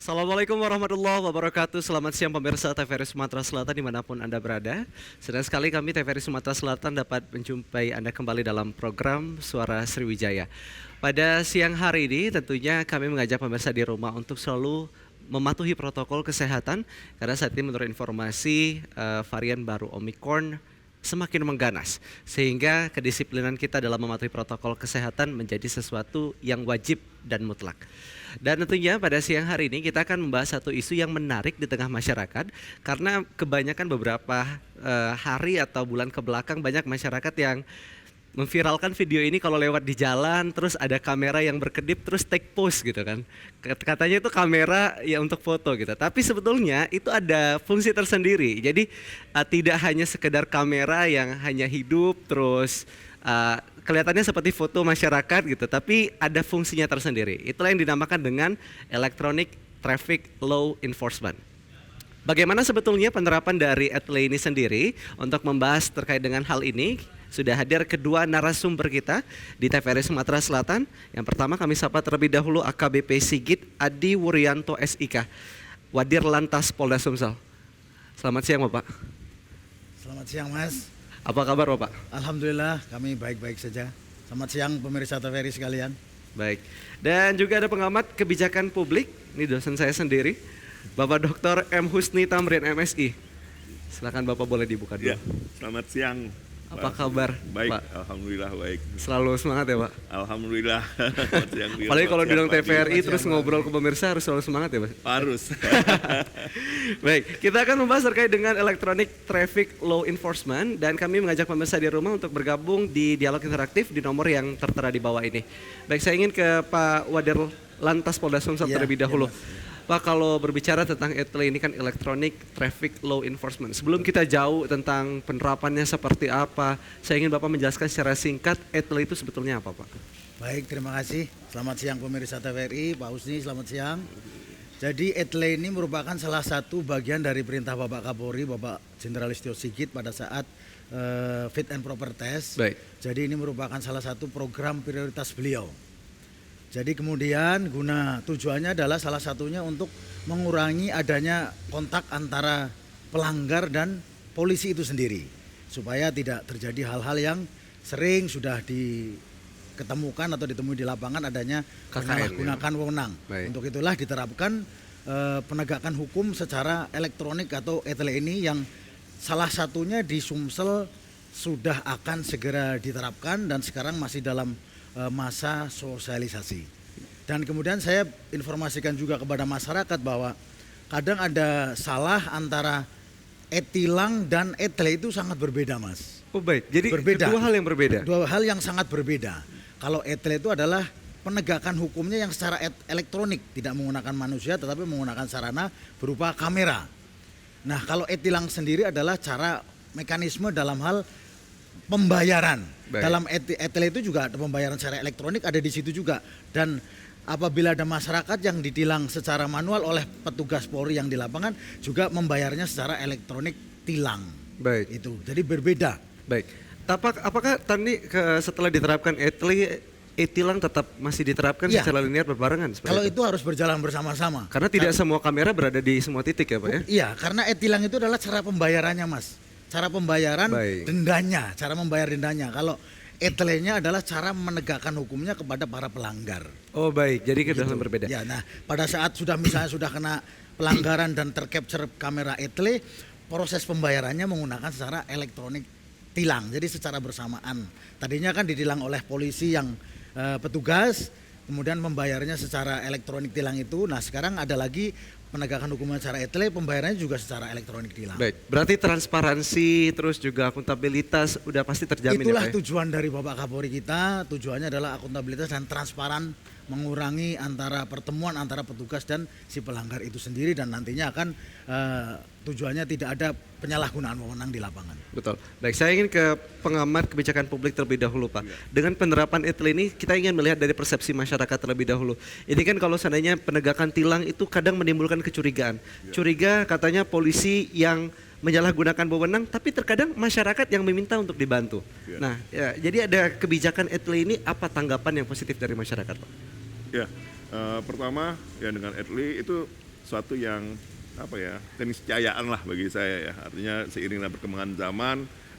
Assalamualaikum warahmatullahi wabarakatuh. Selamat siang pemirsa TVRI Sumatera Selatan dimanapun Anda berada. Senang sekali kami TVRI Sumatera Selatan dapat menjumpai Anda kembali dalam program Suara Sriwijaya. Pada siang hari ini tentunya kami mengajak pemirsa di rumah untuk selalu mematuhi protokol kesehatan karena saat ini menurut informasi varian baru Omicron semakin mengganas sehingga kedisiplinan kita dalam mematuhi protokol kesehatan menjadi sesuatu yang wajib dan mutlak. Dan tentunya pada siang hari ini kita akan membahas satu isu yang menarik di tengah masyarakat karena kebanyakan beberapa hari atau bulan ke belakang banyak masyarakat yang memviralkan video ini kalau lewat di jalan terus ada kamera yang berkedip terus take pose gitu kan. Katanya itu kamera ya untuk foto gitu. Tapi sebetulnya itu ada fungsi tersendiri. Jadi tidak hanya sekedar kamera yang hanya hidup terus kelihatannya seperti foto masyarakat gitu, tapi ada fungsinya tersendiri. Itulah yang dinamakan dengan Electronic Traffic Law Enforcement. Bagaimana sebetulnya penerapan dari ETLE ini sendiri? Untuk membahas terkait dengan hal ini, sudah hadir kedua narasumber kita di TVRI Sumatera Selatan. Yang pertama kami sapa terlebih dahulu AKBP Sigit Adi Wuryanto SIK, Wadir Lantas Polda Sumsel. Selamat siang Bapak. Selamat siang Mas. Apa kabar Bapak? Alhamdulillah kami baik-baik saja. Selamat siang pemirsa TVRI sekalian. Baik. Dan juga ada pengamat kebijakan publik, ini dosen saya sendiri, Bapak Dr. M. Husni Tamrin MSI. Silakan Bapak boleh dibuka dulu. Ya, selamat siang. Apa kabar, Baik, Pak? alhamdulillah baik. Selalu semangat ya Pak? Alhamdulillah. Selamat siang, Apalagi kalau selamat bilang siang, pagi. TVRI terus ngobrol ke pemirsa harus selalu semangat ya Pak? Harus. Baik, kita akan membahas terkait dengan Electronic Traffic Law Enforcement dan kami mengajak pemirsa di rumah untuk bergabung di dialog interaktif di nomor yang tertera di bawah ini. Baik, saya ingin ke Pak Wadir Lantas Polda Sumsel terlebih dahulu. Pak, kalau berbicara tentang ETLE ini kan Electronic Traffic Law Enforcement. Sebelum kita jauh tentang penerapannya seperti apa, saya ingin Bapak menjelaskan secara singkat ETLE itu sebetulnya apa Pak? Baik, terima kasih. Selamat siang pemirsa TVRI, Pak Husni, selamat siang. Jadi ETLE ini merupakan salah satu bagian dari perintah Bapak Kapolri, Bapak Jenderal Listio Sigit pada saat Fit and Proper Test. Baik. Jadi ini merupakan salah satu program prioritas beliau. Jadi kemudian tujuannya adalah salah satunya untuk mengurangi adanya kontak antara pelanggar dan polisi itu sendiri. Supaya tidak terjadi hal-hal yang sering sudah diketemukan atau ditemui di lapangan adanya penyalahgunakan wewenang. Untuk itulah diterapkan penegakan hukum secara elektronik atau ETLE ini yang salah satunya di Sumsel sudah akan segera diterapkan dan sekarang masih dalam masa sosialisasi. Dan kemudian saya informasikan juga kepada masyarakat bahwa kadang ada salah antara e-tilang dan ETLE itu sangat berbeda Mas. Oh baik, jadi berbeda. Dua hal yang berbeda? Dua hal yang sangat berbeda. Kalau ETLE itu adalah penegakan hukumnya yang secara elektronik, tidak menggunakan manusia tetapi menggunakan sarana berupa kamera. Nah kalau e-tilang sendiri adalah cara mekanisme dalam hal pembayaran. Baik. Dalam ETLE itu juga ada pembayaran secara elektronik ada di situ juga. Dan apabila ada masyarakat yang ditilang secara manual oleh petugas Polri yang di lapangan juga membayarnya secara elektronik tilang. Baik. Itu. Jadi berbeda. Baik. Apakah tadi setelah diterapkan ETLE, e-tilang tetap masih diterapkan secara linear berbarengan? Kalau itu harus berjalan bersama-sama. Karena tidak semua kamera berada di semua titik ya Pak ya? Iya, karena e-tilang itu adalah cara pembayarannya Mas. Cara pembayaran dendanya, cara membayar dendanya. Kalau ETLE-nya adalah cara menegakkan hukumnya kepada para pelanggar. Oh baik, jadi kedua hal berbeda. Ya, nah pada saat misalnya sudah kena pelanggaran dan tercapture kamera ETLE, proses pembayarannya menggunakan secara elektronik tilang. Jadi secara bersamaan. Tadinya kan ditilang oleh polisi yang petugas, kemudian membayarnya secara elektronik tilang itu. Nah sekarang ada lagi penegakan hukumnya secara ETLE, pembayarannya juga secara elektronik tilang. Baik, berarti transparansi terus juga akuntabilitas udah pasti terjamin. Itulah ya Pak? Tujuan dari Bapak Kapolri kita, tujuannya adalah akuntabilitas dan transparan, mengurangi antara pertemuan antara petugas dan si pelanggar itu sendiri dan nantinya akan tujuannya tidak ada penyalahgunaan wewenang di lapangan. Betul. Baik, saya ingin ke pengamat kebijakan publik terlebih dahulu Pak. Dengan penerapan ETLE ini kita ingin melihat dari persepsi masyarakat terlebih dahulu. Ini kan kalau seandainya penegakan tilang itu kadang menimbulkan kecurigaan. Curiga katanya polisi yang menyalahgunakan wewenang, tapi terkadang masyarakat yang meminta untuk dibantu. Nah, ya, jadi ada kebijakan ETLE ini, apa tanggapan yang positif dari masyarakat Pak? Ya, pertama ya dengan ETLE itu suatu yang keniscayaan lah bagi saya ya. Artinya seiring dengan perkembangan zaman,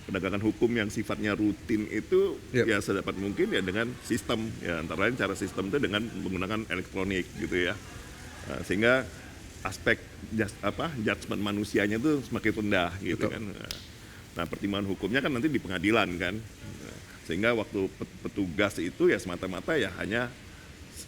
penegakan hukum yang sifatnya rutin itu ya sedapat mungkin ya dengan sistem ya, antara lain cara sistem itu dengan menggunakan elektronik gitu ya. Sehingga aspek judgement manusianya itu semakin rendah gitu kan. Nah, pertimbangan hukumnya kan nanti di pengadilan kan. Sehingga waktu petugas itu ya semata-mata ya hanya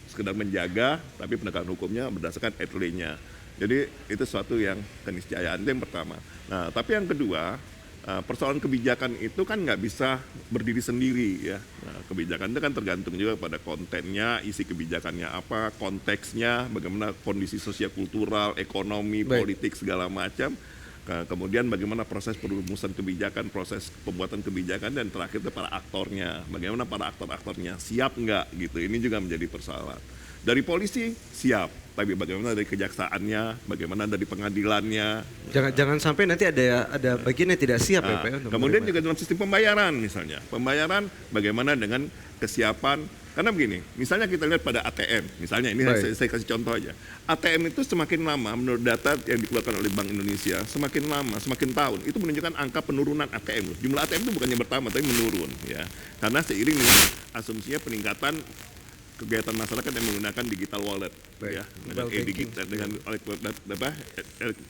sekedar menjaga, tapi penegakan hukumnya berdasarkan etlenya. Jadi itu suatu yang keniscayaan, itu yang pertama. Nah, tapi yang kedua, persoalan kebijakan itu kan nggak bisa berdiri sendiri ya. Nah, kebijakan itu kan tergantung juga pada kontennya, isi kebijakannya apa, konteksnya, bagaimana kondisi sosial kultural, ekonomi, politik segala macam. Kemudian bagaimana proses perumusan kebijakan, proses pembuatan kebijakan, dan terakhir itu para aktornya. Bagaimana para aktor-aktornya siap nggak gitu. Ini juga menjadi persoalan. Dari polisi siap, tapi bagaimana dari kejaksaannya, bagaimana dari pengadilannya. Jangan sampai nanti ada bagian yang tidak siap ya Pak. Kemudian juga dalam sistem pembayaran misalnya. Pembayaran bagaimana dengan kesiapan. Karena begini, misalnya kita lihat pada ATM, misalnya ini saya kasih contoh aja. ATM itu semakin lama menurut data yang dikeluarkan oleh Bank Indonesia, semakin lama, semakin tahun, itu menunjukkan angka penurunan ATM. Jumlah ATM itu bukannya bertambah, tapi menurun ya. Karena seiring dengan asumsinya peningkatan kegiatan masyarakat yang menggunakan digital wallet ya,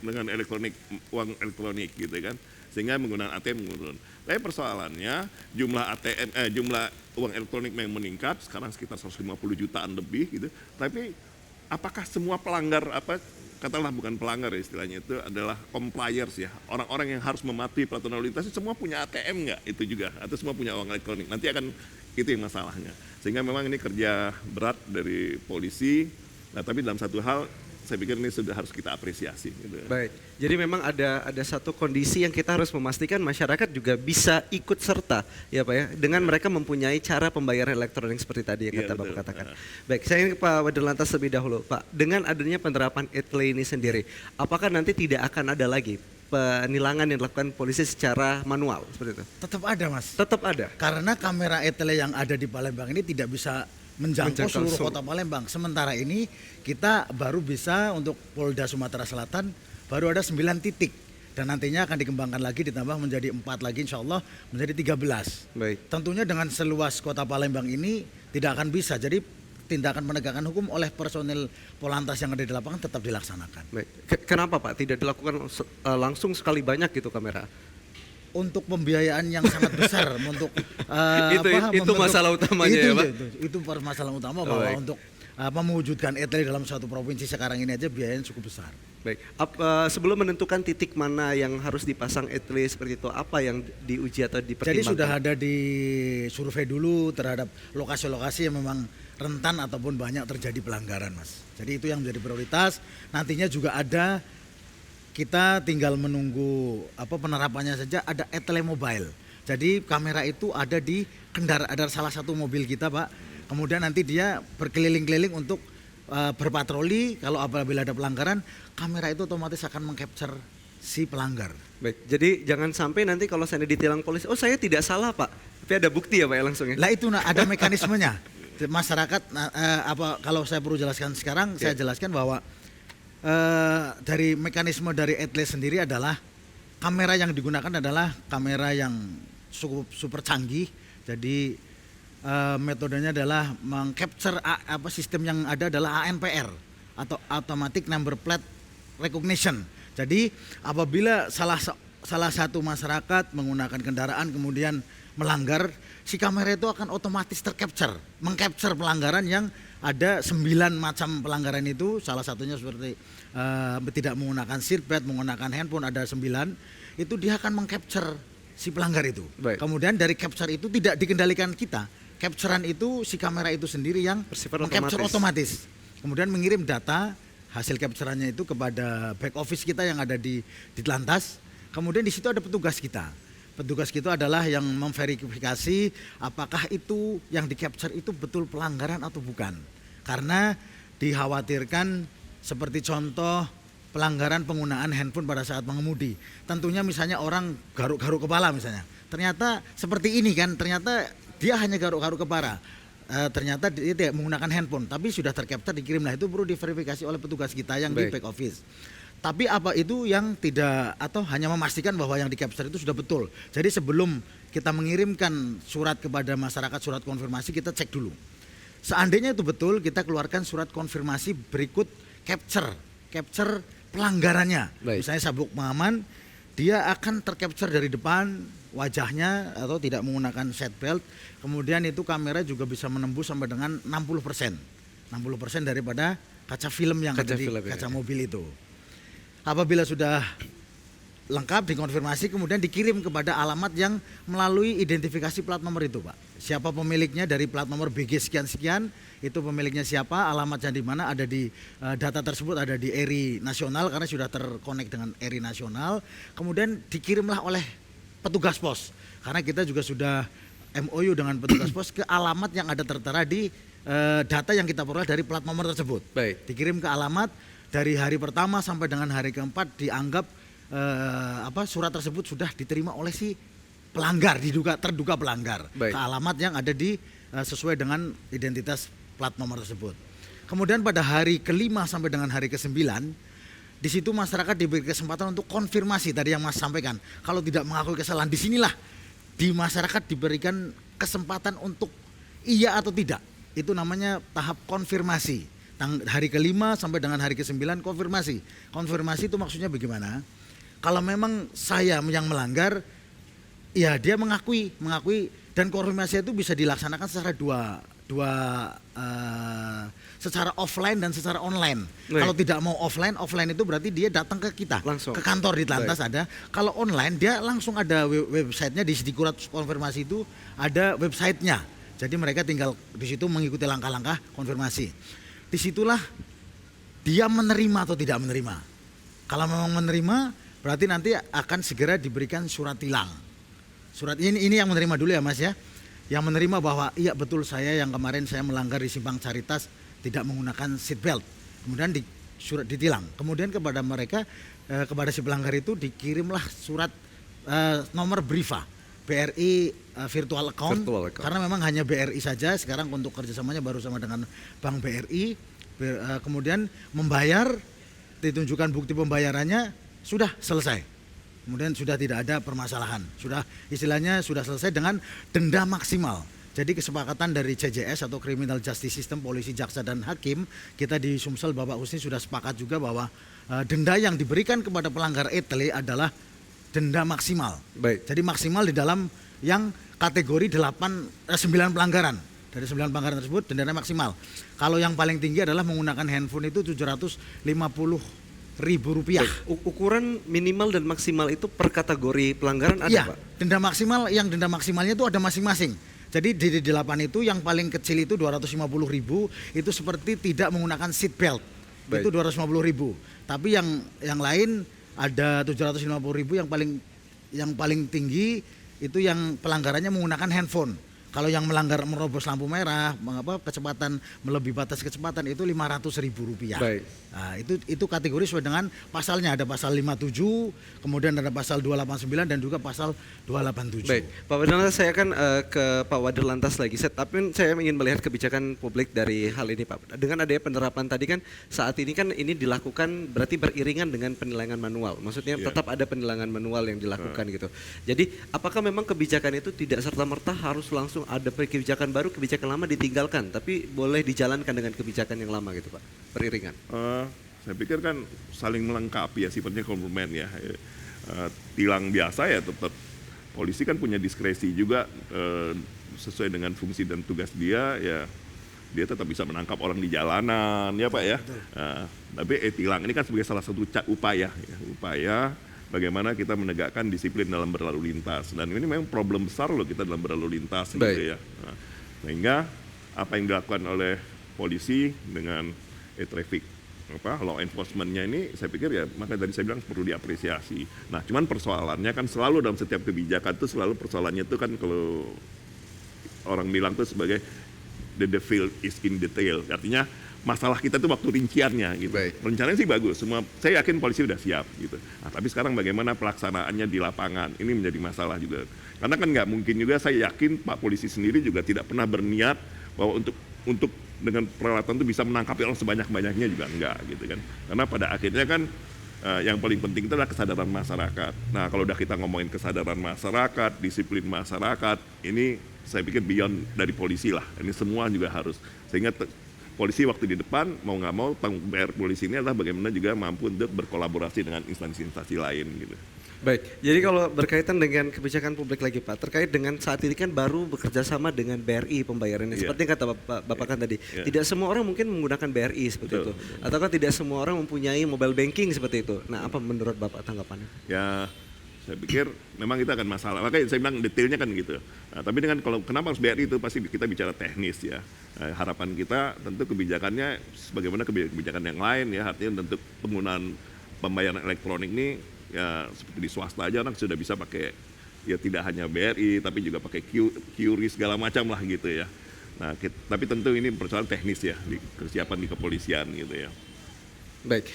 dengan elektronik, uang elektronik gitu kan, sehingga menggunakan ATM menurun. Tapi persoalannya jumlah uang elektronik yang meningkat sekarang sekitar 150 jutaan lebih gitu. Tapi apakah semua pelanggar katakanlah bukan pelanggar ya istilahnya, itu adalah compliers ya, orang-orang yang harus mematuhi peraturan lalu lintas semua punya ATM nggak itu juga, atau semua punya uang elektronik? Nanti akan itu yang masalahnya. Sehingga memang ini kerja berat dari polisi. Nah, tapi dalam satu hal saya pikir ini sudah harus kita apresiasi. Gitu. Baik, jadi memang ada satu kondisi yang kita harus memastikan masyarakat juga bisa ikut serta, ya Pak ya, dengan mereka mempunyai cara pembayaran elektronik seperti tadi yang Bapak katakan. Baik, saya ingin ke Pak Wadirlantas lebih dahulu, Pak. Dengan adanya penerapan etle ini sendiri, apakah nanti tidak akan ada lagi penilangan yang dilakukan polisi secara manual seperti itu? Tetap ada Mas. Tetap ada. Karena kamera etle yang ada di Palembang ini tidak bisa menjangkau seluruh kota Palembang. Sementara ini kita baru bisa untuk Polda Sumatera Selatan baru ada 9 titik. Dan nantinya akan dikembangkan lagi ditambah menjadi 4 lagi insya Allah menjadi 13. Baik. Tentunya dengan seluas kota Palembang ini tidak akan bisa. Jadi tindakan penegakan hukum oleh personil Polantas yang ada di lapangan tetap dilaksanakan. Baik. Kenapa Pak tidak dilakukan langsung sekali banyak gitu kamera? Untuk pembiayaan yang sangat besar untuk itu masalah utamanya ya Pak? Itu permasalahan utama bahwa untuk mewujudkan etle dalam suatu provinsi sekarang ini aja biayanya cukup besar. Baik, sebelum menentukan titik mana yang harus dipasang etle seperti itu, apa yang diuji atau dipertimbangkan? Jadi sudah ada di survei dulu terhadap lokasi-lokasi yang memang rentan ataupun banyak terjadi pelanggaran Mas. Jadi itu yang menjadi prioritas. Nantinya juga ada, kita tinggal menunggu penerapannya saja, ada etle mobile. Jadi kamera itu ada di kendaraan, ada salah satu mobil kita Pak. Kemudian nanti dia berkeliling-keliling untuk berpatroli. Kalau apabila ada pelanggaran, kamera itu otomatis akan mengcapture si pelanggar. Baik, jadi jangan sampai nanti kalau saya ditilang polisi, oh saya tidak salah Pak, tapi ada bukti ya Pak ya langsung ya? Lah itu ada mekanismenya. Masyarakat kalau saya perlu jelaskan sekarang, saya jelaskan bahwa dari mekanisme dari etle sendiri adalah kamera yang digunakan adalah kamera yang cukup super canggih. Jadi metodenya adalah mengcapture sistem yang ada adalah ANPR atau Automatic Number Plate Recognition. Jadi apabila salah satu masyarakat menggunakan kendaraan kemudian melanggar, si kamera itu akan otomatis mengcapture pelanggaran yang ada 9 macam pelanggaran itu. Salah satunya seperti tidak menggunakan seatbelt, menggunakan handphone, ada 9. Itu dia akan mengcapture si pelanggar itu. Baik. Kemudian dari capture itu tidak dikendalikan kita. Capturean itu si kamera itu sendiri yang mengcapture otomatis. Kemudian mengirim data hasil capturannya itu kepada back office kita yang ada di Lantas. Kemudian di situ ada petugas kita. Petugas kita adalah yang memverifikasi apakah itu yang di capture itu betul pelanggaran atau bukan. Karena dikhawatirkan seperti contoh pelanggaran penggunaan handphone pada saat mengemudi. Tentunya misalnya orang garuk-garuk kepala misalnya. Ternyata seperti ini kan, ternyata dia hanya garuk-garuk kepala. ternyata dia tidak menggunakan handphone, tapi sudah tercapture dikirim. Nah itu perlu diverifikasi oleh petugas kita yang di Baik. back office. Tapi apa itu yang tidak, atau hanya memastikan bahwa yang di capture itu sudah betul. Jadi sebelum kita mengirimkan surat kepada masyarakat, surat konfirmasi, kita cek dulu. Seandainya itu betul, kita keluarkan surat konfirmasi berikut capture pelanggarannya. Baik. Misalnya sabuk pengaman, dia akan tercapture dari depan wajahnya atau tidak menggunakan seat belt. Kemudian itu kamera juga bisa menembus sampai dengan 60%. 60% daripada kaca film yang Kaca ada di film ya. kaca mobil itu. Apabila sudah lengkap dikonfirmasi, kemudian dikirim kepada alamat yang melalui identifikasi plat nomor itu, Pak. Siapa pemiliknya dari plat nomor BG sekian-sekian, itu pemiliknya siapa, alamatnya di mana, ada di data tersebut ada di ERI nasional karena sudah terkonek dengan ERI nasional. Kemudian dikirimlah oleh petugas pos, karena kita juga sudah MOU dengan petugas pos ke alamat yang ada tertera di data yang kita peroleh dari plat nomor tersebut. Baik. Dikirim ke alamat, dari hari pertama sampai dengan hari keempat dianggap surat tersebut sudah diterima oleh si pelanggar, terduga pelanggar. Baik. Ke alamat yang ada di sesuai dengan identitas plat nomor tersebut. Kemudian pada hari kelima sampai dengan hari ke-9, di situ masyarakat diberi kesempatan untuk konfirmasi tadi yang Mas sampaikan. Kalau tidak mengakui kesalahan, disinilah di masyarakat diberikan kesempatan untuk iya atau tidak. Itu namanya tahap konfirmasi. Hari kelima sampai dengan hari ke-9 konfirmasi. Konfirmasi itu maksudnya bagaimana? Kalau memang saya yang melanggar, ya dia mengakui dan konfirmasi itu bisa dilaksanakan secara secara offline dan secara online. Baik. Kalau tidak mau offline itu berarti dia datang ke kita, Langsung. ke kantor di Telantas Baik. ada. Kalau online dia langsung ada websitenya, di Dikurat konfirmasi itu ada websitenya. Jadi mereka tinggal di situ mengikuti langkah-langkah konfirmasi. Disitulah dia menerima atau tidak menerima. Kalau memang menerima, berarti nanti akan segera diberikan surat tilang. Surat ini yang menerima dulu ya Mas ya. Yang menerima bahwa iya betul saya yang kemarin saya melanggar di Simpang Caritas tidak menggunakan seat belt. Kemudian surat ditilang. Kemudian kepada mereka, kepada si pelanggar itu dikirimlah surat nomor BRIVA, BRI virtual account. Karena memang hanya BRI saja sekarang untuk kerjasamanya baru sama dengan Bank BRI. Kemudian membayar, ditunjukkan bukti pembayarannya, sudah selesai. Kemudian sudah tidak ada permasalahan, sudah istilahnya sudah selesai dengan denda maksimal. Jadi kesepakatan dari CJS atau Criminal Justice System, polisi, jaksa dan hakim, kita di Sumsel Bapak Husni sudah sepakat juga bahwa denda yang diberikan kepada pelanggar ETLE adalah denda maksimal. Baik. Jadi maksimal di dalam yang kategori 9 pelanggaran. Dari 9 pelanggaran tersebut dendanya maksimal. Kalau yang paling tinggi adalah menggunakan handphone itu Rp750.000. Baik. Ukuran minimal dan maksimal itu per kategori pelanggaran ada, Iya, Pak? denda maksimalnya itu ada masing-masing. Jadi di 8 itu yang paling kecil itu 250.000, itu seperti tidak menggunakan seat belt. Baik. Itu 250.000. Tapi yang lain ada 750.000, yang paling tinggi itu yang pelanggarannya menggunakan handphone. Kalau yang melanggar merobos lampu merah, kecepatan melebihi batas kecepatan itu Rp500.000. Baik. Nah, itu kategori sesuai dengan pasalnya, ada pasal 57, kemudian ada pasal 289 dan juga pasal 287. Baik, Pak Wadirlantas, saya akan ke Pak Wadirlantas lagi. Tapi saya ingin melihat kebijakan publik dari hal ini, Pak. Dengan adanya penerapan tadi kan saat ini kan ini dilakukan berarti beriringan dengan penilangan manual. Maksudnya tetap ada penilangan manual yang dilakukan gitu. Jadi apakah memang kebijakan itu tidak serta-merta harus langsung ada kebijakan baru, kebijakan lama ditinggalkan, tapi boleh dijalankan dengan kebijakan yang lama gitu, Pak, beriringan? Saya pikir kan saling melengkapi ya, sifatnya komplement ya. Tilang biasa ya tetap polisi kan punya diskresi juga sesuai dengan fungsi dan tugas dia ya. Dia tetap bisa menangkap orang di jalanan ya Pak ya. Tapi tilang ini kan sebagai salah satu upaya bagaimana kita menegakkan disiplin dalam berlalu lintas, dan ini memang problem besar loh kita dalam berlalu lintas gitu ya. Sehingga apa yang dilakukan oleh polisi dengan traffic law enforcement-nya ini saya pikir ya, makanya tadi saya bilang perlu diapresiasi. Nah cuman persoalannya kan selalu dalam setiap kebijakan itu selalu persoalannya itu kan kalau orang bilang tuh sebagai the devil is in detail, artinya masalah kita tuh waktu rinciannya gitu. Rencananya sih bagus, semua saya yakin polisi udah siap gitu. Nah, tapi sekarang bagaimana pelaksanaannya di lapangan ini menjadi masalah juga. Karena kan nggak mungkin juga, saya yakin Pak Polisi sendiri juga tidak pernah berniat bahwa untuk dengan peralatan itu bisa menangkap orang sebanyak-banyaknya juga enggak gitu kan. Karena pada akhirnya kan yang paling penting itu adalah kesadaran masyarakat. Nah, kalau udah kita ngomongin kesadaran masyarakat, disiplin masyarakat, ini saya pikir beyond dari polisi lah. Ini semua juga harus. Sehingga polisi waktu di depan, mau nggak mau, tanggung jawab polisi ini adalah bagaimana juga mampu untuk berkolaborasi dengan instansi-instansi lain gitu. Baik, jadi kalau berkaitan dengan kebijakan publik lagi Pak, terkait dengan saat ini kan baru bekerja sama dengan BRI pembayarannya. Seperti yang kata Bapak kan tadi, tidak semua orang mungkin menggunakan BRI seperti itu. Ataukah tidak semua orang mempunyai mobile banking seperti itu. Nah, apa menurut Bapak tanggapannya? Ya, saya pikir memang itu akan masalah. Makanya saya bilang detailnya kan gitu. Nah, tapi dengan kalau kenapa harus BRI itu pasti kita bicara teknis ya. Nah, harapan kita tentu kebijakannya sebagaimana kebijakan yang lain ya, artinya untuk penggunaan pembayaran elektronik ini ya seperti di swasta aja orang sudah bisa pakai ya tidak hanya BRI tapi juga pakai QRI segala macam lah gitu ya. Nah, tapi tentu ini persoalan teknis ya, di kesiapan di kepolisian gitu ya. Baik,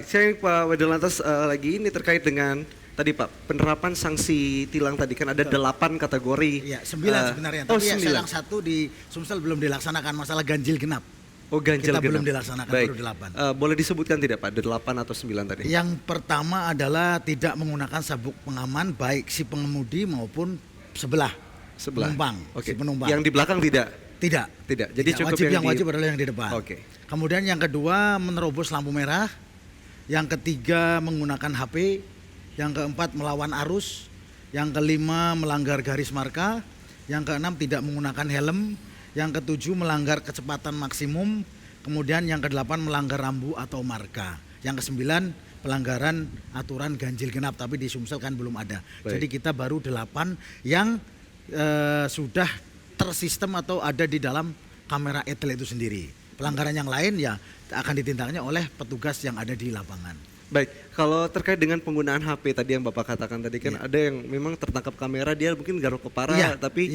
saya Pak Wadilantas lagi ini terkait dengan tadi Pak penerapan sanksi tilang tadi kan ada 8 kategori. Iya, 9 sebenarnya. Tapi ya selang 1 di Sumsel belum dilaksanakan masalah ganjil genap. Oh, ganjil kita genap. belum dilaksanakan. Baik. Baru 8. Boleh disebutkan tidak Pak, 8 atau 9 tadi? Yang pertama adalah tidak menggunakan sabuk pengaman baik si pengemudi maupun sebelah penumpang. Oke. Si penumpang. Yang di belakang tidak? Tidak. Jadi Tidak. cukup yang wajib adalah yang di depan. Oke. Kemudian yang kedua menerobos lampu merah. Yang ketiga menggunakan HP. Yang keempat melawan arus. Yang kelima melanggar garis marka. Yang keenam tidak menggunakan helm. Yang ketujuh melanggar kecepatan maksimum. Kemudian yang kedelapan melanggar rambu atau marka. Yang kesembilan pelanggaran aturan ganjil genap, tapi di Sumsel kan belum ada. Baik. Jadi kita baru 8 yang sudah tersistem atau ada di dalam kamera etel itu sendiri. Pelanggaran yang lain ya akan ditindaknya oleh petugas yang ada di lapangan. Baik, kalau terkait dengan penggunaan HP tadi yang Bapak katakan tadi kan ada yang memang tertangkap kamera dia mungkin garuk kepala tapi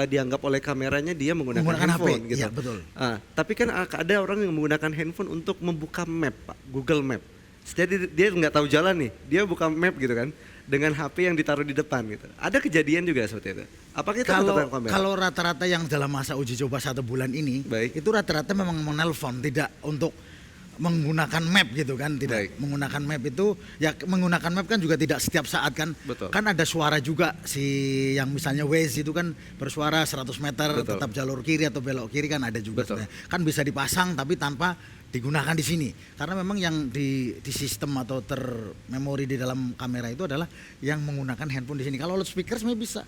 dianggap oleh kameranya dia menggunakan handphone HP. gitu. Iya, betul. Tapi kan ada orang yang menggunakan handphone untuk membuka map, Pak, Google Map. Jadi dia nggak tahu jalan nih, dia buka map gitu kan dengan HP yang ditaruh di depan gitu. Ada kejadian juga seperti itu. Apakah itu tertangkap kamera? Kalau rata-rata yang dalam masa uji coba 1 bulan ini, itu rata-rata memang menelpon, tidak untuk menggunakan map gitu kan, tidak. Menggunakan map itu ya menggunakan map kan juga tidak setiap saat kan. Betul. Kan ada suara juga si yang misalnya Waze itu kan bersuara 100 meter tetap jalur kiri atau belok kiri kan ada juga. Kan bisa dipasang tapi tanpa digunakan di sini karena memang yang di sistem atau termemori di dalam kamera itu adalah yang menggunakan handphone di sini. Kalau loudspeaker sebenarnya bisa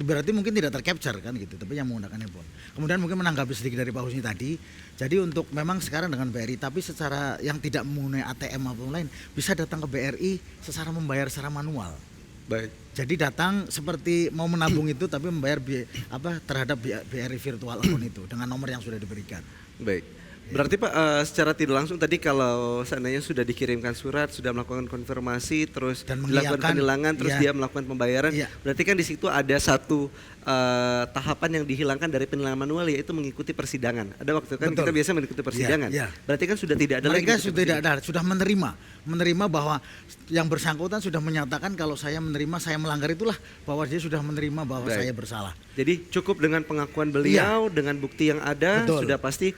berarti mungkin tidak tercapture kan gitu, tapi yang menggunakan handphone. Kemudian mungkin menanggapi sedikit dari Pak Husni tadi. Jadi untuk memang sekarang dengan BRI tapi secara yang tidak menggunakan ATM maupun lain bisa datang ke BRI secara membayar secara manual. Baik. Jadi datang seperti mau menabung itu tapi membayar terhadap BRI virtual account itu dengan nomor yang sudah diberikan. Baik. Berarti Pak secara tidak langsung tadi kalau seandainya sudah dikirimkan surat, sudah melakukan konfirmasi, terus dilakukan penilangan, terus dia melakukan pembayaran, berarti kan di situ ada satu tahapan yang dihilangkan dari penilangan manual yaitu mengikuti persidangan. Ada waktu kan kita biasa mengikuti persidangan. Berarti kan sudah tidak ada mereka lagi. Sudah menerima bahwa yang bersangkutan sudah menyatakan kalau saya menerima, saya melanggar itulah bahwa dia sudah menerima bahwa saya bersalah. Jadi cukup dengan pengakuan beliau dengan bukti yang ada sudah pasti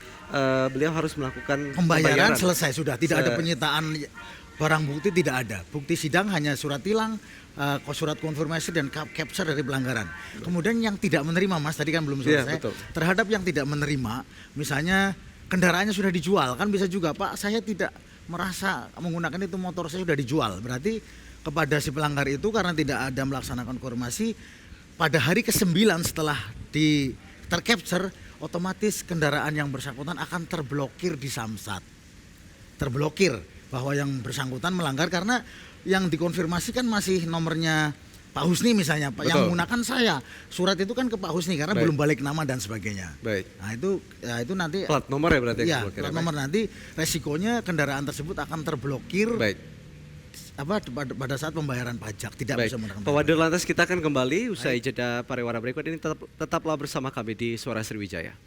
beliau harus melakukan pembayaran selesai sudah, tidak ada penyitaan barang bukti, tidak ada. Bukti sidang hanya surat tilang, surat konfirmasi dan capture dari pelanggaran. Kemudian yang tidak menerima, Mas, tadi kan belum selesai. Terhadap yang tidak menerima, misalnya kendaraannya sudah dijual, kan bisa juga, Pak, saya tidak merasa menggunakan itu, motor saya sudah dijual. Berarti kepada si pelanggar itu karena tidak ada melaksanakan konfirmasi, pada hari ke-9 setelah tercapture, otomatis kendaraan yang bersangkutan akan terblokir di Samsat. Terblokir bahwa yang bersangkutan melanggar karena yang dikonfirmasi kan masih nomornya Pak Husni misalnya, Pak, yang menggunakan saya. Surat itu kan ke Pak Husni karena belum balik nama dan sebagainya. Nah, itu nanti plat nomor ya berarti. Iya, plat nomor nanti resikonya kendaraan tersebut akan terblokir. Pada saat pembayaran pajak tidak bisa menggunakan. Pak Wadir lantas kita akan kembali usai jeda pariwara berikut ini, tetaplah bersama kami di Suara Sriwijaya.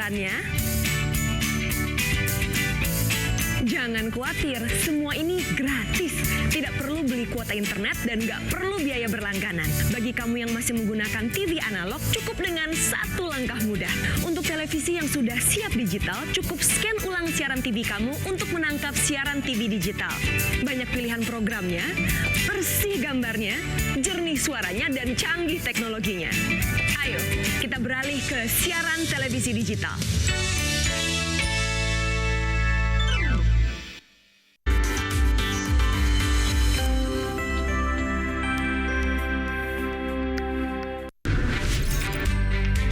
siarannya? Jangan khawatir, semua ini gratis. Tidak perlu beli kuota internet dan nggak perlu biaya berlangganan. Bagi kamu yang masih menggunakan TV analog, cukup dengan satu langkah mudah. Untuk televisi yang sudah siap digital, cukup scan ulang siaran TV kamu untuk menangkap siaran TV digital. Banyak pilihan programnya, bersih gambarnya, jernih suaranya, dan canggih teknologinya. Ayo, kita beralih ke siaran televisi digital.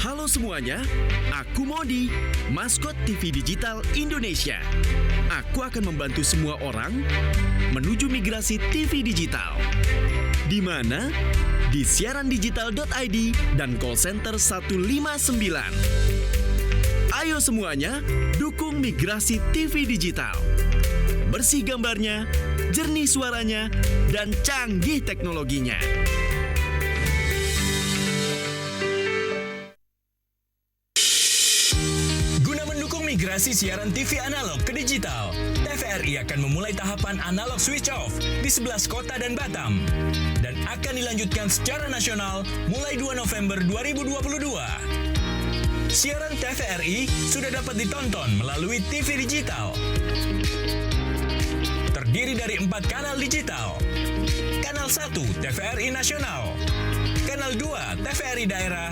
Halo semuanya, aku Modi, maskot TV Digital Indonesia. Aku akan membantu semua orang menuju migrasi TV digital. Di mana? Di siarandigital.id dan call center 159. Ayo semuanya, dukung migrasi TV digital. Bersih gambarnya, jernih suaranya, dan canggih teknologinya. Migrasi siaran TV analog ke digital, TVRI akan memulai tahapan analog switch off di 11 kota dan Batam dan akan dilanjutkan secara nasional mulai 2 November 2022. Siaran TVRI sudah dapat ditonton melalui TV digital. Terdiri dari 4 kanal digital. Kanal 1 TVRI Nasional, Kanal 2 TVRI Daerah,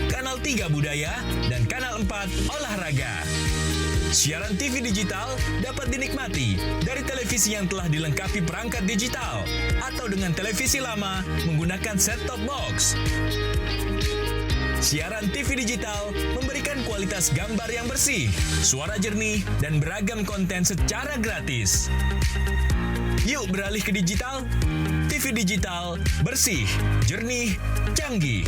Kanal 3 Budaya, dan Kanal 4 Olahraga. Siaran TV digital dapat dinikmati dari televisi yang telah dilengkapi perangkat digital atau dengan televisi lama menggunakan set-top box. Siaran TV digital memberikan kualitas gambar yang bersih, suara jernih, dan beragam konten secara gratis. Yuk beralih ke digital. TV digital, bersih, jernih, canggih.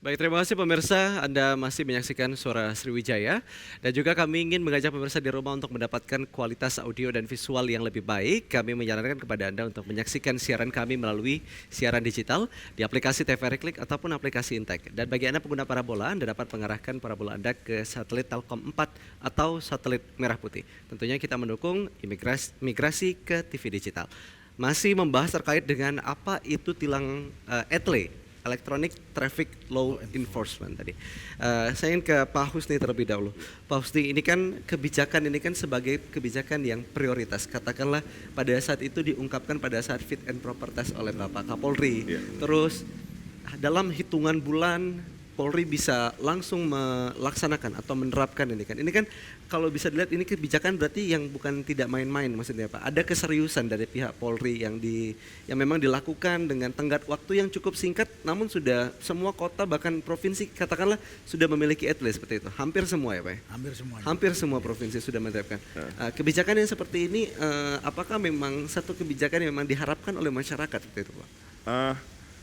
Baik, terima kasih pemirsa, Anda masih menyaksikan Suara Sriwijaya. Dan juga kami ingin mengajak pemirsa di rumah untuk mendapatkan kualitas audio dan visual yang lebih baik. Kami menyarankan kepada Anda untuk menyaksikan siaran kami melalui siaran digital di aplikasi TVRI Klik ataupun aplikasi Intek. Dan bagi Anda pengguna parabola, Anda dapat mengarahkan parabola Anda ke satelit Telkom 4 atau satelit merah putih. Tentunya kita mendukung migrasi ke TV digital. Masih membahas terkait dengan apa itu tilang ETLE, Electronic Traffic Law Enforcement tadi. Saya ingin ke Pak Husni terlebih dahulu. Pak Husni, ini kan kebijakan ini kan sebagai kebijakan yang prioritas. Katakanlah pada saat itu diungkapkan pada saat fit and proper test oleh Bapak Kapolri. Terus dalam hitungan bulan Polri bisa langsung melaksanakan atau menerapkan ini kan. Ini kan kalau bisa dilihat ini kebijakan berarti yang bukan tidak main-main, maksudnya Pak. Ada keseriusan dari pihak Polri yang memang dilakukan dengan tenggat waktu yang cukup singkat, namun sudah semua kota bahkan provinsi katakanlah sudah memiliki ETLE seperti itu. Hampir semua ya Pak. Hampir semua provinsi sudah menerapkan. Kebijakan yang seperti ini apakah memang satu kebijakan yang memang diharapkan oleh masyarakat seperti itu Pak?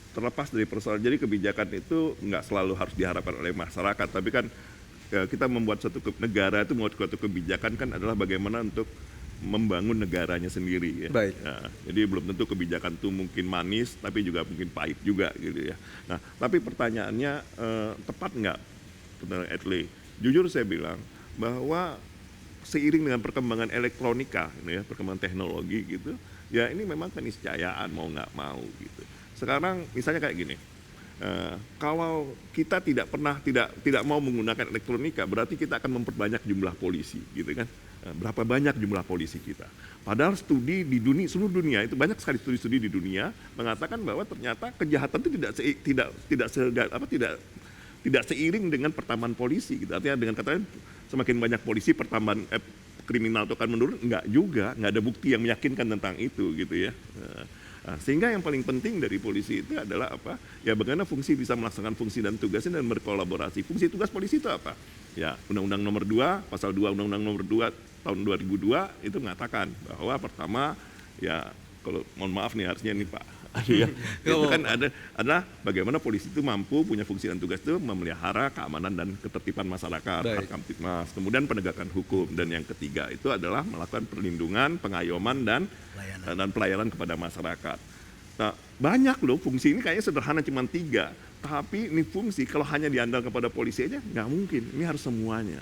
Terlepas dari persoalan, jadi kebijakan itu nggak selalu harus diharapkan oleh masyarakat, tapi kan kita membuat suatu negara itu membuat suatu kebijakan kan adalah bagaimana untuk membangun negaranya sendiri ya. Baik. Nah, jadi belum tentu kebijakan itu mungkin manis, tapi juga mungkin pahit juga gitu ya. Nah, tapi pertanyaannya tepat nggak tentang ETLE? Jujur saya bilang bahwa seiring dengan perkembangan elektronika, ya, perkembangan teknologi gitu, ya ini memang keniscayaan mau nggak mau gitu. Sekarang misalnya kayak gini, kalau kita tidak mau menggunakan elektronika, berarti kita akan memperbanyak jumlah polisi, gitu kan? Berapa banyak jumlah polisi kita? Padahal studi di dunia, seluruh dunia itu banyak sekali studi-studi di dunia mengatakan bahwa ternyata kejahatan itu tidak seiring dengan pertambahan polisi, gitu. Artinya dengan katanya semakin banyak polisi pertambahan kriminal itu akan menurun, enggak juga, enggak ada bukti yang meyakinkan tentang itu, gitu ya. Nah, sehingga yang paling penting dari polisi itu adalah apa? Ya bagaimana fungsi bisa melaksanakan fungsi dan tugasnya dan berkolaborasi. Fungsi tugas polisi itu apa? Ya Undang-Undang Nomor 2, Pasal 2 Undang-Undang Nomor 2 tahun 2002 itu mengatakan bahwa pertama ya kalau mohon maaf nih harusnya nih Pak Itu kan adalah bagaimana polisi itu mampu punya fungsi dan tugas itu memelihara keamanan dan ketertiban masyarakat, Kamtipmas. Kemudian penegakan hukum, dan yang ketiga itu adalah melakukan perlindungan, pengayoman dan pelayanan kepada masyarakat. Nah, banyak loh fungsi ini, kayaknya sederhana cuma 3, tapi ini fungsi kalau hanya diandalkan kepada polisi aja nggak mungkin. Ini harus semuanya.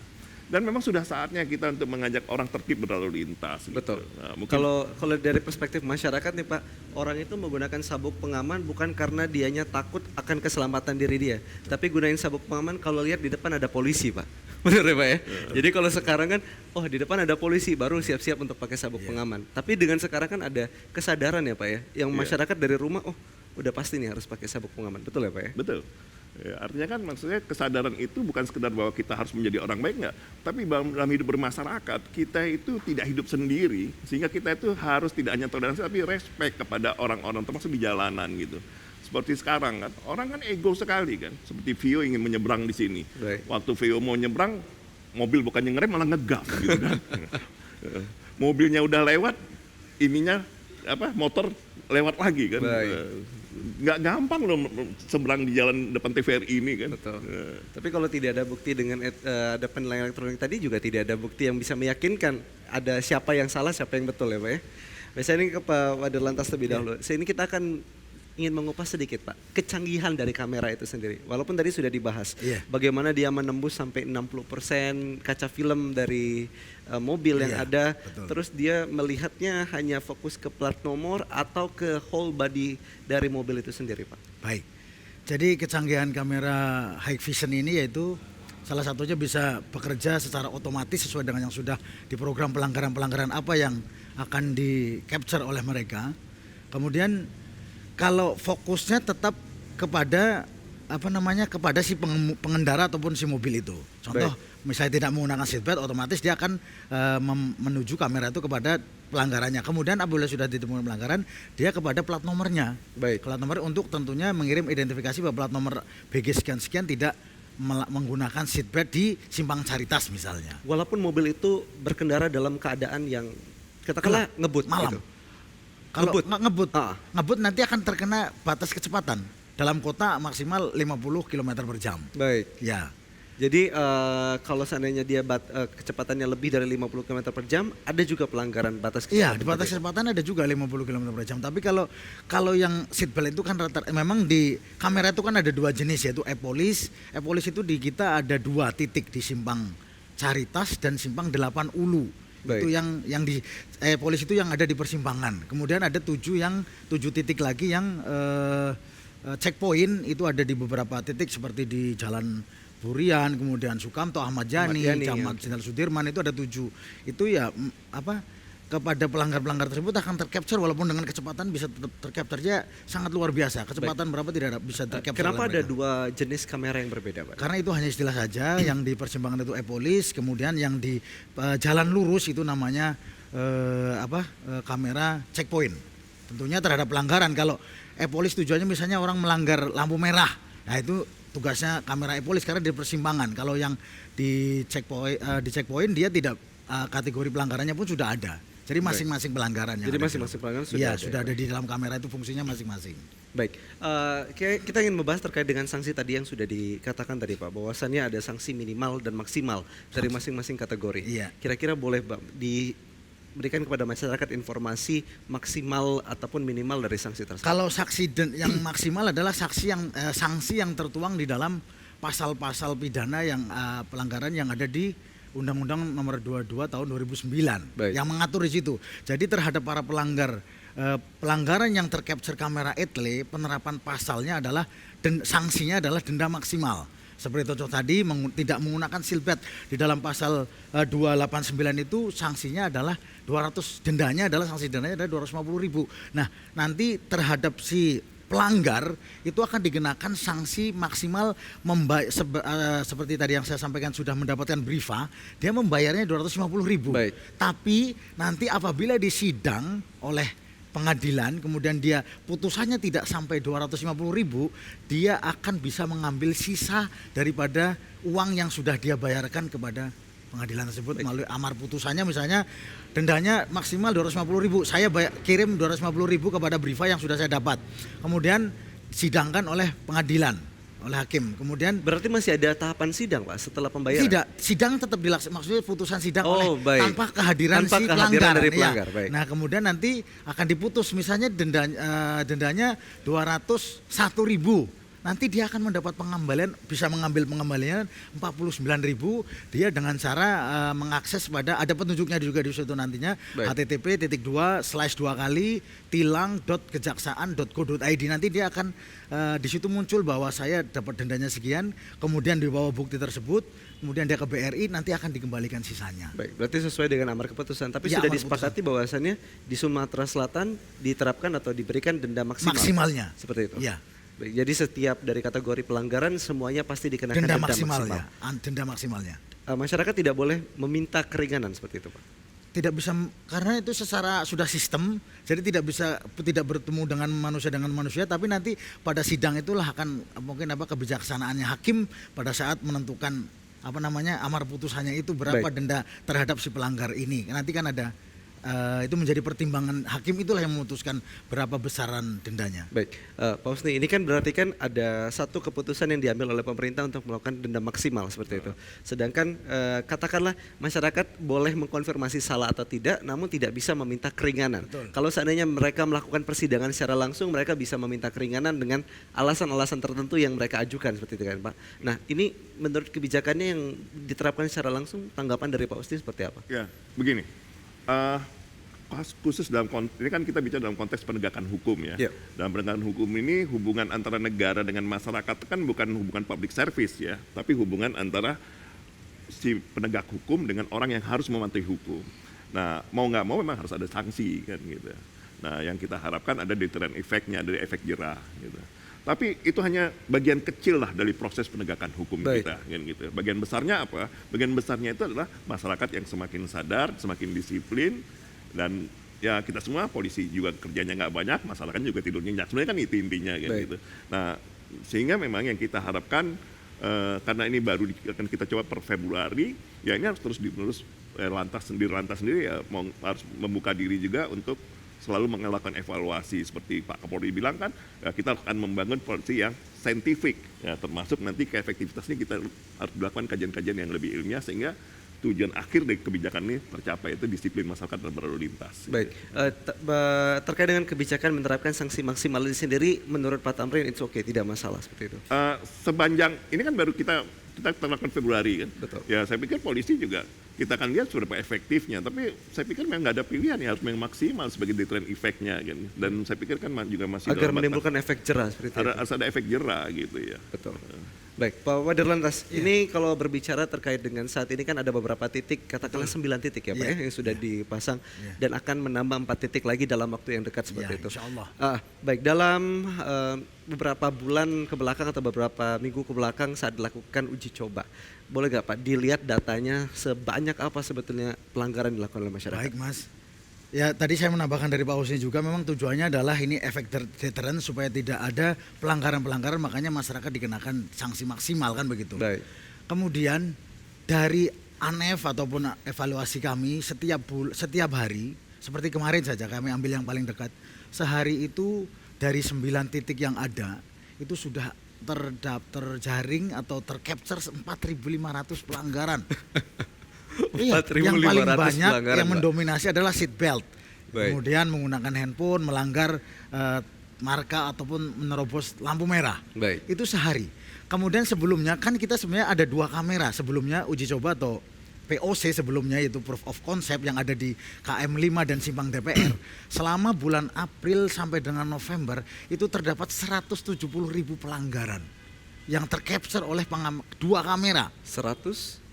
Dan memang sudah saatnya kita untuk mengajak orang tertib berlalu lintas. Betul. Gitu. Nah, mungkin Kalau dari perspektif masyarakat nih Pak, orang itu menggunakan sabuk pengaman bukan karena dianya takut akan keselamatan diri dia, tapi gunain sabuk pengaman kalau lihat di depan ada polisi Pak. Benar ya Pak ya? Jadi kalau sekarang kan, oh di depan ada polisi, baru siap-siap untuk pakai sabuk pengaman. Tapi dengan sekarang kan ada kesadaran ya Pak ya, yang masyarakat dari rumah, oh udah pasti nih harus pakai sabuk pengaman. Betul ya Pak ya? betul. Ya, artinya kan maksudnya kesadaran itu bukan sekedar bahwa kita harus menjadi orang baik, enggak, tapi dalam hidup bermasyarakat kita itu tidak hidup sendiri, sehingga kita itu harus tidak hanya toleransi tapi respect kepada orang-orang, termasuk di jalanan gitu. Seperti sekarang kan, orang kan ego sekali kan, seperti Vio ingin menyeberang di sini. Waktu Vio mau nyebrang, mobil bukannya ngerem malah ngegas gitu kan. Mobilnya udah lewat, motor lewat lagi kan. Nggak gampang loh seberang di jalan depan TVRI ini kan. Betul. Tapi kalau tidak ada bukti dengan ada penilaian elektronik tadi, juga tidak ada bukti yang bisa meyakinkan ada siapa yang salah, siapa yang betul ya Pak ya. Biasanya ini ke Pak Wadirlantas terlebih dahulu. Ini kita akan ingin mengupas sedikit Pak, kecanggihan dari kamera itu sendiri. Walaupun tadi sudah dibahas, bagaimana dia menembus sampai 60% kaca film dari mobil yang ada. Betul. Terus dia melihatnya hanya fokus ke plat nomor atau ke whole body dari mobil itu sendiri Pak. Baik, jadi kecanggihan kamera high vision ini yaitu salah satunya bisa bekerja secara otomatis sesuai dengan yang sudah diprogram pelanggaran-pelanggaran apa yang akan di capture oleh mereka. Kemudian kalau fokusnya tetap kepada kepada si pengendara ataupun si mobil itu. Contoh, misalnya tidak menggunakan seatbelt, otomatis dia akan menuju kamera itu kepada pelanggarannya. Kemudian apabila sudah ditemukan pelanggaran, dia kepada plat nomornya. Plat nomor untuk tentunya mengirim identifikasi bahwa plat nomor BG sekian-sekian tidak menggunakan seatbelt di simpang Caritas misalnya. Walaupun mobil itu berkendara dalam keadaan yang katakanlah ngebut malam. Gitu. Kalau ngebut nanti akan terkena batas kecepatan dalam kota maksimal 50 km per jam. Baik. Ya. Jadi kalau seandainya dia kecepatannya lebih dari 50 km per jam, ada juga pelanggaran batas kecepatan. Iya, di batas kecepatan ada juga 50 km per jam. Tapi kalau yang seatbelt itu kan memang di kamera itu kan ada 2 jenis, yaitu e-police. E-police itu di kita ada 2 titik di simpang Caritas dan simpang 8 Ulu. Itu yang di polisi itu yang ada di persimpangan. Kemudian ada 7 titik lagi yang checkpoint itu ada di beberapa titik seperti di Jalan Burian, kemudian Sukamto, Ahmad Yani, Camat Jenderal Sudirman, itu ada 7. Itu ya kepada pelanggar-pelanggar tersebut akan tercapture walaupun dengan kecepatan bisa tetap tercapture-nya sangat luar biasa. Kecepatan berapa tidak bisa tercapture. Kenapa ada 2 jenis kamera yang berbeda Pak? Karena itu hanya istilah saja. Yang di persimpangan itu e-police, kemudian yang di jalan lurus itu namanya kamera checkpoint. Tentunya terhadap pelanggaran. Kalau e-police tujuannya misalnya orang melanggar lampu merah, nah itu tugasnya kamera e-police karena di persimpangan. Kalau yang di checkpoint dia tidak, kategori pelanggarannya pun sudah ada. Jadi masing-masing pelanggaran. Jadi masing-masing pelanggaran sudah ada. Sudah ada di dalam kamera itu fungsinya masing-masing. Baik, kita ingin membahas terkait dengan sanksi tadi yang sudah dikatakan tadi Pak, bahwasannya ada sanksi minimal dan maksimal dari masing-masing kategori. Iya. Kira-kira boleh diberikan kepada masyarakat informasi maksimal ataupun minimal dari sanksi tersebut? Kalau sanksi yang maksimal adalah sanksi yang tertuang di dalam pasal-pasal pidana yang pelanggaran yang ada di Undang-Undang Nomor 22 Tahun 2009 yang mengatur di situ. Jadi terhadap para pelanggaran yang tercapture kamera etle, penerapan pasalnya adalah sanksinya adalah denda maksimal. Seperti contoh tadi tidak menggunakan seatbelt di dalam pasal 289 itu sanksinya adalah 200, sanksi dendanya adalah 250.000. Nah, nanti terhadap si pelanggar itu akan dikenakan sanksi maksimal seperti tadi yang saya sampaikan sudah mendapatkan brifa, dia membayarnya 250.000. Tapi nanti apabila disidang oleh pengadilan kemudian dia putusannya tidak sampai 250.000, dia akan bisa mengambil sisa daripada uang yang sudah dia bayarkan kepada pengadilan tersebut melalui amar putusannya, misalnya dendanya maksimal 250.000, saya kirim 250.000 kepada Briva yang sudah saya dapat, kemudian sidangkan oleh pengadilan, oleh hakim, kemudian Berarti masih ada tahapan sidang Pak setelah pembayaran? tidak, sidang tetap dilaksanakan, maksudnya putusan sidang baik. tanpa kehadiran Tanpa si kehadiran pelanggar. dari Iya. pelanggar, baik. Nah kemudian nanti akan diputus, misalnya dendanya 201.000, nanti dia akan mendapat pengembalian, bisa mengambil pengembalian 49.000, dia dengan cara mengakses pada, ada petunjuknya juga di situ nantinya, Baik. http://tilang.kejaksaan.co.id, nanti dia akan di situ muncul bahwa saya dapat dendanya sekian, kemudian dibawa bukti tersebut, kemudian dia ke BRI, nanti akan dikembalikan sisanya. Baik, berarti sesuai dengan amar keputusan. Tapi Ya, sudah amar disepakati bahwasannya di Sumatera Selatan diterapkan atau diberikan denda maksimal. Maksimalnya. Seperti itu. Iya. Baik, jadi setiap dari kategori pelanggaran semuanya pasti dikenakan Denda denda maksimal maksimal. ya, denda maksimalnya. Masyarakat tidak boleh meminta keringanan seperti itu Pak. Tidak bisa, karena itu secara sudah sistem, jadi tidak bertemu dengan manusia, tapi nanti pada sidang itulah akan mungkin kebijaksanaannya hakim pada saat menentukan amar putusannya itu berapa Baik. denda terhadap si pelanggar ini. Nanti kan ada itu menjadi pertimbangan hakim, itulah yang memutuskan berapa besaran dendanya. Baik, Pak Husni, ini kan berarti kan ada satu keputusan yang diambil oleh pemerintah untuk melakukan denda maksimal seperti itu. Sedangkan katakanlah masyarakat boleh mengkonfirmasi salah atau tidak, namun tidak bisa meminta keringanan. Betul. Kalau seandainya mereka melakukan persidangan secara langsung, mereka bisa meminta keringanan dengan alasan-alasan tertentu yang mereka ajukan seperti itu kan Pak. Nah ini menurut kebijakannya yang diterapkan secara langsung, tanggapan dari Pak Husni seperti apa? Ya, begini. Khusus ini kan kita bicara dalam konteks penegakan hukum ya. Iya. Dalam penegakan hukum ini hubungan antara negara dengan masyarakat kan bukan hubungan public service ya, tapi hubungan antara si penegak hukum dengan orang yang harus mematuhi hukum. Nah, mau nggak mau memang harus ada sanksi kan gitu. Nah, yang kita harapkan ada deterrent effect-nya, ada efek jerah gitu. Tapi itu hanya bagian kecil lah dari proses penegakan hukum Baik. kita kan gitu. Bagian besarnya apa? Bagian besarnya itu adalah masyarakat yang semakin sadar, semakin disiplin. Dan ya kita semua, polisi juga kerjanya nggak banyak, masyarakat juga tidur nyenyak. Sebenarnya kan itu intinya kan Baik. gitu. Nah, sehingga memang yang kita harapkan karena ini baru akan kita coba per Februari, ya ini harus terus lantas sendiri ya harus membuka diri juga untuk selalu melakukan evaluasi seperti Pak Kapolri bilang kan, ya kita akan membangun polisi yang saintifik ya, termasuk nanti keefektivitasnya kita harus melakukan kajian-kajian yang lebih ilmiah sehingga tujuan akhir dari kebijakan ini tercapai, itu disiplin masyarakat dan berlalu lintas. Baik, terkait dengan kebijakan menerapkan sanksi maksimal ini sendiri, menurut Pak Tamrin itu oke, tidak masalah seperti itu. Sepanjang ini kan baru kita terapkan Februari kan. Betul. Ya saya pikir polisi juga kita akan lihat seberapa efektifnya, tapi saya pikir memang nggak ada pilihan ya, harus memang maksimal sebagai deterrent effect-nya kan. Dan saya pikir kan juga masih Agar dalam batas- menimbulkan efek jerah seperti itu. harus ada efek jerah gitu ya. Betul. Baik, Pak Wadirlantas, ini kalau berbicara terkait dengan saat ini kan ada beberapa titik, katakanlah 9 titik ya Pak Iya. ya, yang sudah dipasang Iya. dan akan menambah 4 titik lagi dalam waktu yang dekat seperti Ya, itu. insya Allah. Baik, dalam beberapa bulan ke belakang atau beberapa minggu ke belakang saat dilakukan uji coba, boleh nggak Pak dilihat datanya sebanyak apa sebetulnya pelanggaran dilakukan oleh masyarakat? Baik Mas. Ya tadi saya menambahkan dari Pak Husni juga, memang tujuannya adalah ini efek deterrent supaya tidak ada pelanggaran-pelanggaran, makanya masyarakat dikenakan sanksi maksimal kan begitu. Baik. Kemudian dari ANEF ataupun evaluasi kami setiap hari, seperti kemarin saja kami ambil yang paling dekat, sehari itu dari 9 titik yang ada itu sudah terjaring atau tercapture 4.500 pelanggaran. Iya, yang 4.500 paling banyak pelanggaran, yang Pak. mendominasi adalah seat belt. Baik. Kemudian menggunakan handphone, melanggar marka ataupun menerobos lampu merah. Baik. Itu sehari. Kemudian sebelumnya kan kita sebenarnya ada 2 kamera sebelumnya uji coba atau POC sebelumnya, yaitu proof of concept yang ada di KM 5 dan Simpang DPR. Selama bulan April sampai dengan November itu terdapat 170.000 pelanggaran yang tercapture oleh 2 kamera.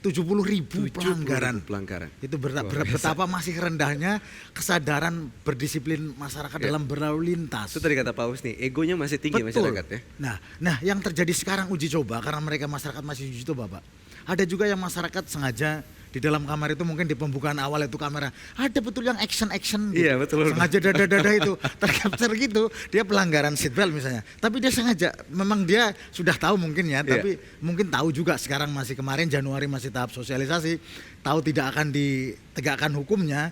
70.000 pelanggaran. Itu betapa masih rendahnya kesadaran berdisiplin masyarakat Ya. dalam berlalu lintas. Itu tadi kata Pak Husni, egonya masih tinggi Betul. masyarakat ya. Nah, yang terjadi sekarang uji coba karena mereka masyarakat masih uji coba, Pak. Ada juga yang masyarakat sengaja di dalam kamar itu mungkin di pembukaan awal itu kamera ada betul yang action gitu. Iya, betul. Sengaja dada itu tercapture gitu, dia pelanggaran seatbelt misalnya. Tapi dia sengaja, memang dia sudah tahu mungkin ya, tapi mungkin tahu juga sekarang masih kemarin Januari masih tahap sosialisasi, tahu tidak akan ditegakkan hukumnya,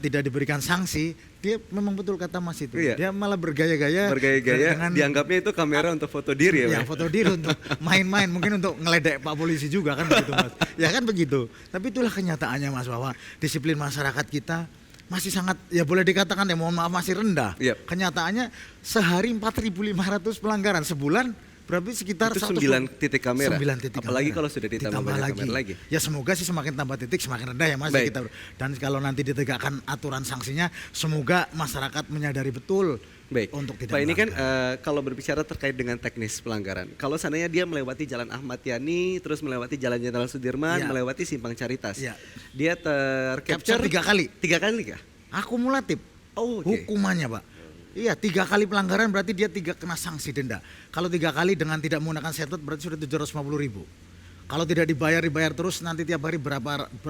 tidak diberikan sanksi, dia memang betul kata Mas itu. Iya. Dia malah bergaya-gaya dengan dianggapnya itu kamera untuk foto diri ya. Ya, foto diri untuk main-main, mungkin untuk ngeledek Pak Polisi juga kan begitu Mas. Ya kan begitu. Tapi itulah kenyataannya Mas, bahwa disiplin masyarakat kita masih sangat, ya boleh dikatakan ya mohon maaf masih rendah. Yep. Kenyataannya sehari 4.500 pelanggaran, sebulan berarti sekitar itu 9 titik kamera. 9 titik Apalagi kamera. kalau sudah ditambah banyak kamera lagi. Ya semoga sih semakin tambah titik semakin rendah ya Mas. Baik. Dan kalau nanti ditegakkan aturan sanksinya, semoga masyarakat menyadari betul. Baik, untuk tidak Pak ini kan melanggar. kalau berbicara terkait dengan teknis pelanggaran, kalau seandainya dia melewati Jalan Ahmad Yani, terus melewati Jalan Jenderal Sudirman, Ya. melewati Simpang Caritas, Ya. dia tercapture 3 kali. 3 kali kah? Akumulatif. Oh, oke. Hukumannya Pak. Iya, 3 kali pelanggaran berarti dia 3 kena sanksi denda. Kalau 3 kali dengan tidak menggunakan seatbelt berarti sudah 750.000. Kalau tidak dibayar terus nanti tiap hari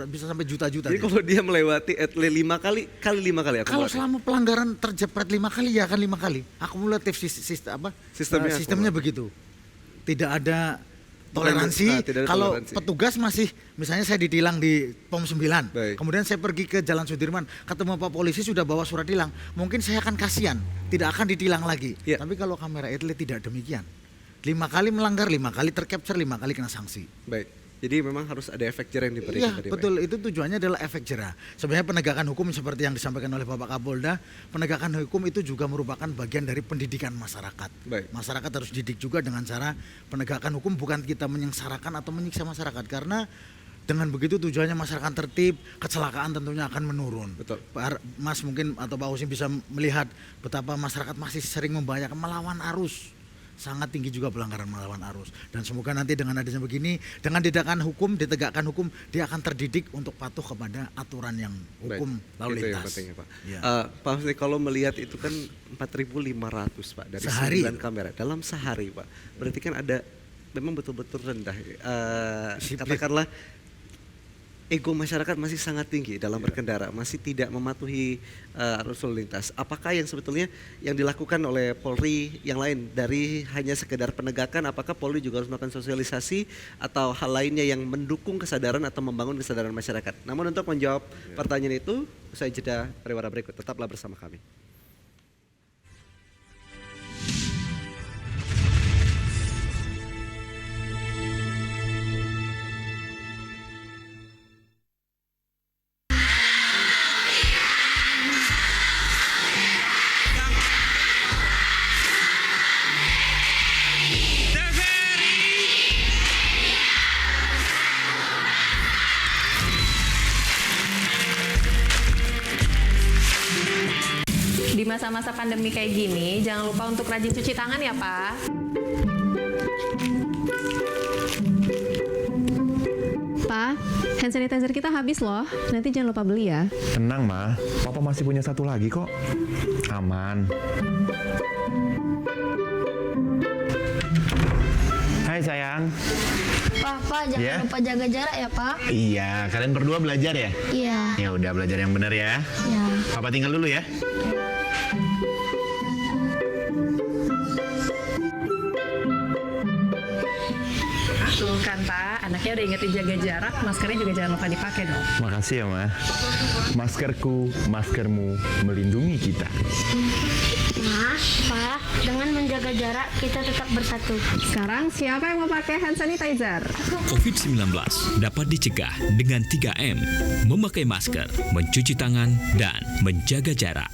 bisa sampai juta-juta. Jadi dia. kalau dia melewati at least 5 kali Kalau akumulatif. selama pelanggaran terjepret 5 kali ya akan 5 kali. Akumulatif sistemnya begitu. Tidak ada toleransi. Tidak ada Kalau toleransi. petugas masih, misalnya saya ditilang di POM 9, Baik. kemudian saya pergi ke Jalan Sudirman, ketemu Pak Polisi sudah bawa surat tilang, mungkin saya akan kasihan, tidak akan ditilang lagi. Ya. Tapi kalau kamera etle tidak demikian. 5 kali melanggar, 5 kali tercapture, 5 kali kena sanksi. Baik. Jadi memang harus ada efek jerah yang diberikan Iya tadi, Pak. betul, itu tujuannya adalah efek jerah. Sebenarnya penegakan hukum seperti yang disampaikan oleh Bapak Kapolda, penegakan hukum itu juga merupakan bagian dari pendidikan masyarakat. Baik. Masyarakat harus didik juga dengan cara penegakan hukum, bukan kita menyengsarakan atau menyiksa masyarakat, karena dengan begitu tujuannya masyarakat tertib, kecelakaan tentunya akan menurun. Betul. Mas mungkin atau Pak Husin bisa melihat betapa masyarakat masih sering membahayakan melawan arus. Sangat tinggi juga pelanggaran melawan arus, dan semoga nanti dengan adanya begini, dengan ditegakkan hukum, dia akan terdidik untuk patuh kepada aturan yang hukum lalu Itu yang lintas. penting ya, Pak. Ya. Pak Husni, kalau melihat itu kan 4.500 Pak dari Sehari. 9 kamera dalam sehari Pak. Berarti kan ada memang betul-betul rendah. Katakanlah ego masyarakat masih sangat tinggi dalam berkendara, masih tidak mematuhi arus lalu lintas. Apakah yang sebetulnya yang dilakukan oleh Polri yang lain dari hanya sekedar penegakan, apakah Polri juga harus melakukan sosialisasi atau hal lainnya yang mendukung kesadaran atau membangun kesadaran masyarakat? Namun untuk menjawab pertanyaan itu, usai jeda pariwara berikut, tetaplah bersama kami. Di masa-masa pandemi kayak gini, jangan lupa untuk rajin cuci tangan ya, Pak. Pak, hand sanitizer kita habis loh. Nanti jangan lupa beli ya. Tenang, Ma. Papa masih punya satu lagi kok. Aman. Hai sayang. Pak, jangan Ya? lupa jaga jarak ya, Pak. Iya, kalian berdua belajar ya? Iya. Ya udah belajar yang benar ya. Ya. Papa tinggal dulu ya. Tuh kan, Pak. Anaknya udah ingetin jaga jarak, maskernya juga jangan lupa dipakai dong. Makasih ya, Ma. Maskerku, maskermu melindungi kita. Mas, Pak, dengan menjaga jarak kita tetap bersatu. Sekarang siapa yang mau pakai hand sanitizer? COVID-19 dapat dicegah dengan 3M, memakai masker, mencuci tangan, dan menjaga jarak.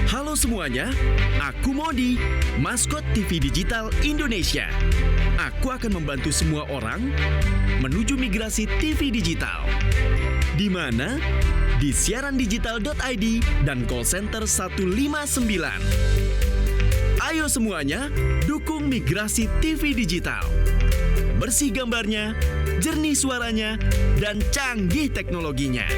Halo semuanya, aku Modi, maskot TV Digital Indonesia. Aku akan membantu semua orang menuju migrasi TV digital. Di mana? Di siarandigital.id dan call center 159. Ayo semuanya, dukung migrasi TV digital. Bersih gambarnya, jernih suaranya, dan canggih teknologinya.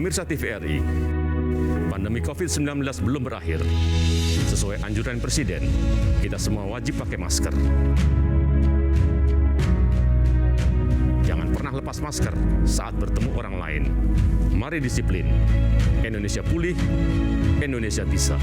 Pemirsa TVRI, Pandemi COVID-19 belum berakhir. Sesuai anjuran Presiden, kita semua wajib pakai masker. Jangan pernah lepas masker saat bertemu orang lain. Mari disiplin. Indonesia pulih, Indonesia bisa.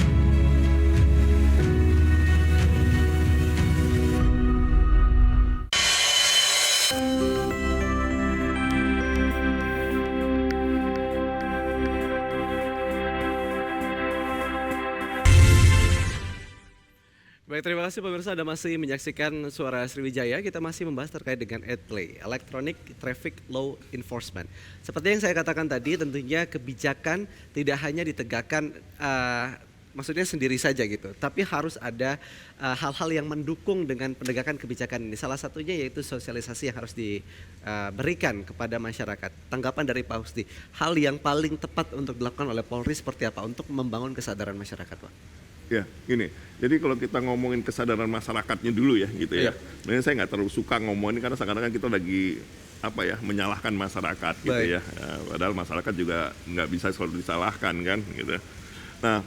Baik, terima kasih pemirsa, Anda masih menyaksikan Suara Sriwijaya. Kita masih membahas terkait dengan ETLE, Electronic Traffic Law Enforcement. Seperti yang saya katakan tadi, tentunya kebijakan tidak hanya ditegakkan maksudnya sendiri saja gitu, tapi harus ada hal-hal yang mendukung dengan penegakan kebijakan ini. Salah satunya yaitu sosialisasi yang harus diberikan kepada masyarakat. Tanggapan dari Pak Husni, hal yang paling tepat untuk dilakukan oleh Polri seperti apa untuk membangun kesadaran masyarakat, Pak? Ya, gini. Jadi kalau kita ngomongin kesadaran masyarakatnya dulu ya, gitu ya. Sebenarnya saya nggak terlalu suka ngomongin karena sekarang kita lagi menyalahkan masyarakat, gitu ya. Padahal masyarakat juga nggak bisa selalu disalahkan kan, gitu. Nah,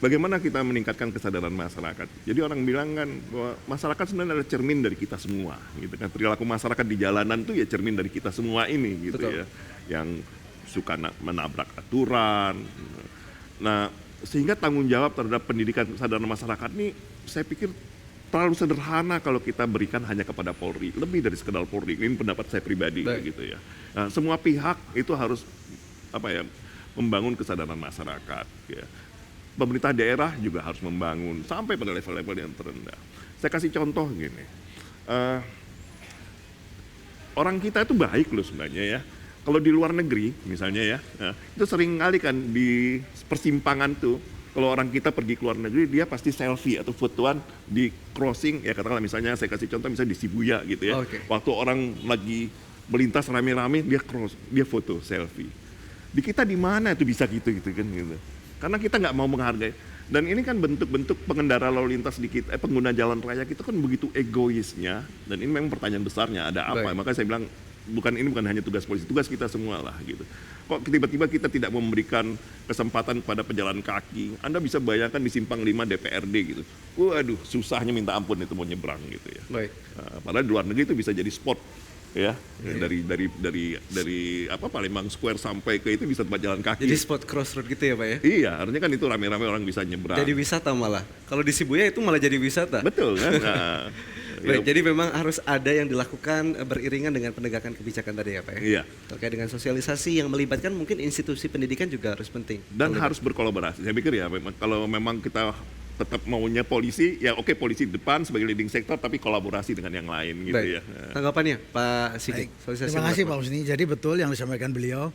bagaimana kita meningkatkan kesadaran masyarakat? Jadi orang bilang kan bahwa masyarakat sebenarnya adalah cermin dari kita semua, gitu kan. Perilaku masyarakat di jalanan tuh ya cermin dari kita semua ini, gitu. Betul. Ya. Yang suka menabrak aturan. Nah, sehingga tanggung jawab terhadap pendidikan kesadaran masyarakat ini saya pikir terlalu sederhana kalau kita berikan hanya kepada Polri, lebih dari sekedar Polri. Ini pendapat saya pribadi gitu ya. Nah, semua pihak itu harus membangun kesadaran masyarakat ya. Pemerintah daerah juga harus membangun sampai pada level-level yang terendah. Saya kasih contoh gini. Orang kita itu baik loh sebenarnya ya. Kalau di luar negeri misalnya ya, itu sering kali kan di persimpangan tuh, kalau orang kita pergi ke luar negeri dia pasti selfie atau fotoan di crossing, ya katakanlah misalnya saya kasih contoh misalnya di Shibuya gitu ya, waktu orang lagi melintas rame-rame dia foto selfie. Di kita di mana itu bisa gitu kan gitu, karena kita nggak mau menghargai. Dan ini kan bentuk-bentuk pengendara lalu lintas di kita, pengguna jalan raya kita kan begitu egoisnya, dan ini memang pertanyaan besarnya ada apa? Makanya saya bilang bukan hanya tugas polisi, tugas kita semua lah gitu. Kok tiba-tiba kita tidak memberikan kesempatan kepada pejalan kaki? Anda bisa bayangkan di simpang 5 DPRD gitu. Waduh, susahnya minta ampun itu mau nyebrang gitu ya. Padahal di luar negeri itu bisa jadi spot ya. Dari Palembang Square sampai ke itu bisa tempat jalan kaki. Jadi spot crossroad gitu ya, Pak ya? Iya, artinya kan itu rame-rame orang bisa nyebrang. Jadi wisata malah. Kalau di Shibuya itu malah jadi wisata. Betul kan? Baik, jadi memang harus ada yang dilakukan beriringan dengan penegakan kebijakan tadi ya Pak ya? Iya. Terkait dengan sosialisasi yang melibatkan mungkin institusi pendidikan juga harus penting. Dan harus berkolaborasi. Saya pikir ya, kalau memang kita tetap maunya polisi, ya oke polisi depan sebagai leading sector, tapi kolaborasi dengan yang lain gitu. Baik. Ya. Tanggapannya Pak Sigit. Terima kasih Pak Husni. Jadi betul yang disampaikan beliau,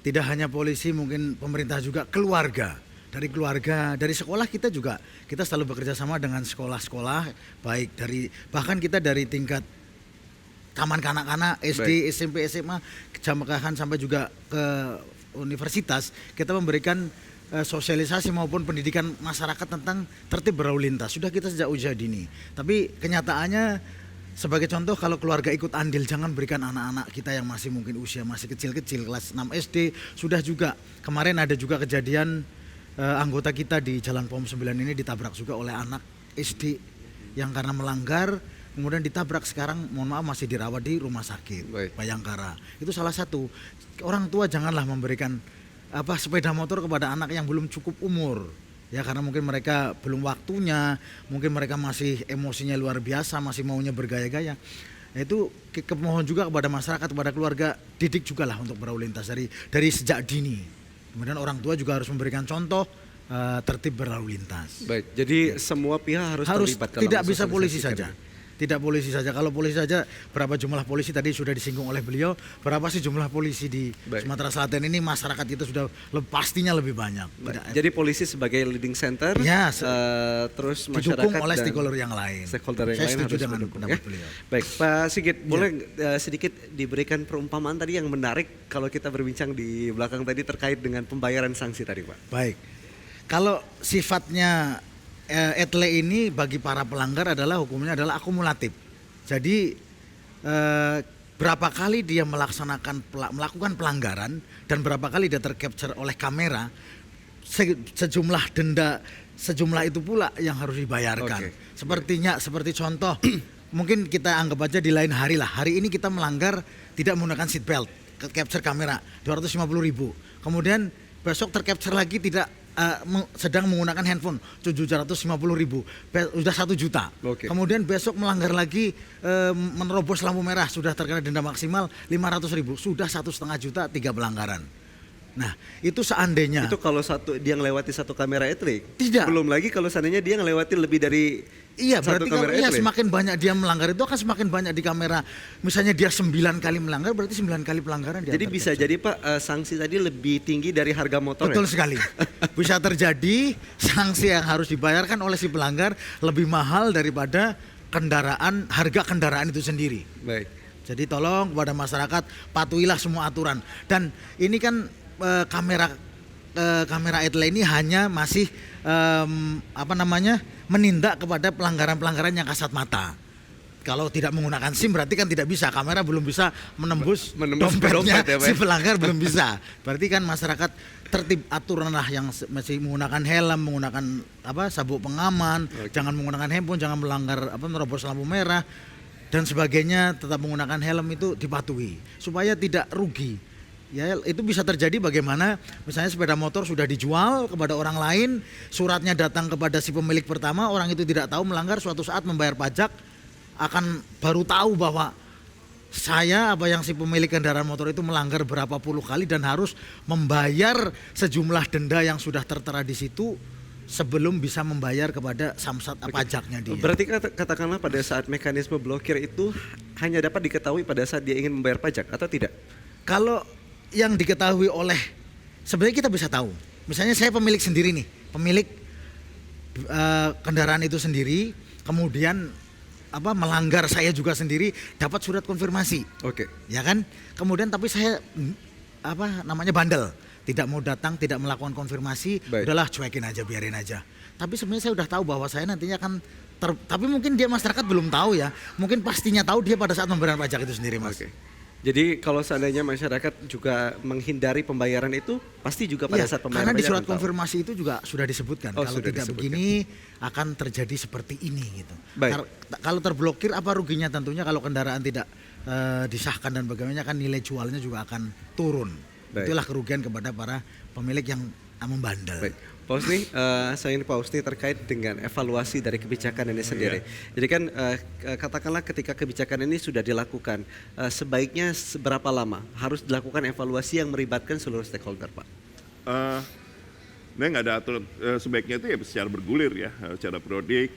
tidak hanya polisi, mungkin pemerintah juga, keluarga. Dari keluarga, dari sekolah kita juga, kita selalu bekerja sama dengan sekolah-sekolah, baik bahkan kita dari tingkat taman kanak-kanak, SD, SMP, SMA, kecamatan sampai juga ke universitas, kita memberikan sosialisasi maupun pendidikan masyarakat tentang tertib berlalu lintas. Sudah kita sejak usia dini. Tapi kenyataannya sebagai contoh kalau keluarga ikut andil, jangan berikan anak-anak kita yang masih mungkin usia masih kecil-kecil, kelas 6 SD, sudah juga. Kemarin ada juga kejadian anggota kita di Jalan POM 9 ini ditabrak juga oleh anak SD yang karena melanggar kemudian ditabrak, sekarang mohon maaf masih dirawat di rumah sakit Bayangkara. Itu salah satu. Orang tua janganlah memberikan sepeda motor kepada anak yang belum cukup umur. Ya karena mungkin mereka belum waktunya, mungkin mereka masih emosinya luar biasa, masih maunya bergaya-gaya. Itu kemohon juga kepada masyarakat, kepada keluarga, didik juga lah untuk berlalu lintas dari sejak dini. Kemudian orang tua juga harus memberikan contoh tertib berlalu lintas. Baik, jadi semua pihak harus terlibat dalam tidak bisa polisi saja. Tidak polisi saja. Kalau polisi saja, berapa jumlah polisi tadi sudah disinggung oleh beliau, berapa sih jumlah polisi di Sumatera Selatan ini, masyarakat kita sudah pastinya lebih banyak. Jadi polisi sebagai leading center, ya, terus didukung masyarakat oleh stakeholder yang lain. Stakeholder yang lain harus mendukung ya. Beliau. Baik, Pak Sigit, boleh sedikit diberikan perumpamaan tadi yang menarik kalau kita berbincang di belakang tadi terkait dengan pembayaran sanksi tadi, Pak. Baik, kalau sifatnya ETLE ini bagi para pelanggar adalah hukumnya adalah akumulatif. Jadi berapa kali dia melakukan pelanggaran dan berapa kali dia tercapture oleh kamera, sejumlah denda sejumlah itu pula yang harus dibayarkan. Seperti contoh mungkin kita anggap aja di lain hari lah. Hari ini kita melanggar tidak menggunakan seat belt, capture kamera 250.000. Kemudian besok tercapture lagi tidak sedang menggunakan handphone 750.000, sudah 1 juta. Kemudian besok melanggar lagi menerobos lampu merah, sudah terkena denda maksimal 500.000, sudah 1,5 juta 3 pelanggaran. Nah, itu seandainya. Itu kalau dia ngelewati 1 kamera etlik. Tidak. Belum lagi kalau seandainya dia ngelewati lebih dari Iya, 1 berarti kamera kalau etlik. semakin banyak dia melanggar itu akan semakin banyak di kamera. Misalnya dia 9 kali melanggar, berarti 9 kali pelanggaran dia. Jadi bisa jadi Pak, sanksi tadi lebih tinggi dari harga motor. Betul sekali. Bisa terjadi sanksi yang harus dibayarkan oleh si pelanggar lebih mahal daripada harga kendaraan itu sendiri. Baik. Jadi tolong kepada masyarakat patuhilah semua aturan. Dan ini kan kamera etle ini hanya masih menindak kepada pelanggaran-pelanggaran yang kasat mata. Kalau tidak menggunakan SIM berarti kan tidak bisa, kamera belum bisa menembus dompetnya dompet ya, si pelanggar belum bisa. Berarti kan masyarakat tertib aturan lah yang masih menggunakan helm, menggunakan sabuk pengaman, jangan menggunakan handphone, jangan melanggar menerobos lampu merah dan sebagainya, tetap menggunakan helm itu dipatuhi supaya tidak rugi. Ya, itu bisa terjadi bagaimana misalnya sepeda motor sudah dijual kepada orang lain, suratnya datang kepada si pemilik pertama, orang itu tidak tahu melanggar, suatu saat membayar pajak akan baru tahu bahwa yang si pemilik kendaraan motor itu melanggar berapa puluh kali dan harus membayar sejumlah denda yang sudah tertera di situ sebelum bisa membayar kepada samsat pajaknya dia. Berarti katakanlah pada saat mekanisme blokir itu hanya dapat diketahui pada saat dia ingin membayar pajak atau tidak? Kalau yang diketahui sebenarnya kita bisa tahu. Misalnya saya pemilik sendiri nih, pemilik kendaraan itu sendiri, kemudian melanggar saya juga sendiri, dapat surat konfirmasi. Ya kan? Kemudian tapi saya bandel, tidak mau datang, tidak melakukan konfirmasi. Udahlah cuekin aja, biarin aja. Tapi sebenarnya saya udah tahu bahwa saya nantinya akan tapi mungkin dia masyarakat belum tahu ya. Mungkin pastinya tahu dia pada saat membayar pajak itu sendiri, Mas. Jadi kalau seandainya masyarakat juga menghindari pembayaran itu, pasti juga pada saat pembayaran karena di surat konfirmasi itu juga sudah disebutkan kalau sudah tidak disebutkan. begini akan terjadi seperti ini gitu. Kalau terblokir apa ruginya? Tentunya kalau kendaraan tidak disahkan dan bagaimana kan nilai jualnya juga akan turun. Itulah kerugian kepada para pemilik yang membandel. Pak Husni, saya ingin Pak Husni terkait dengan evaluasi dari kebijakan ini sendiri. Jadi kan katakanlah ketika kebijakan ini sudah dilakukan, sebaiknya seberapa lama harus dilakukan evaluasi yang melibatkan seluruh stakeholder, Pak? Nggak ada aturan, sebaiknya itu ya secara bergulir ya, secara periodik.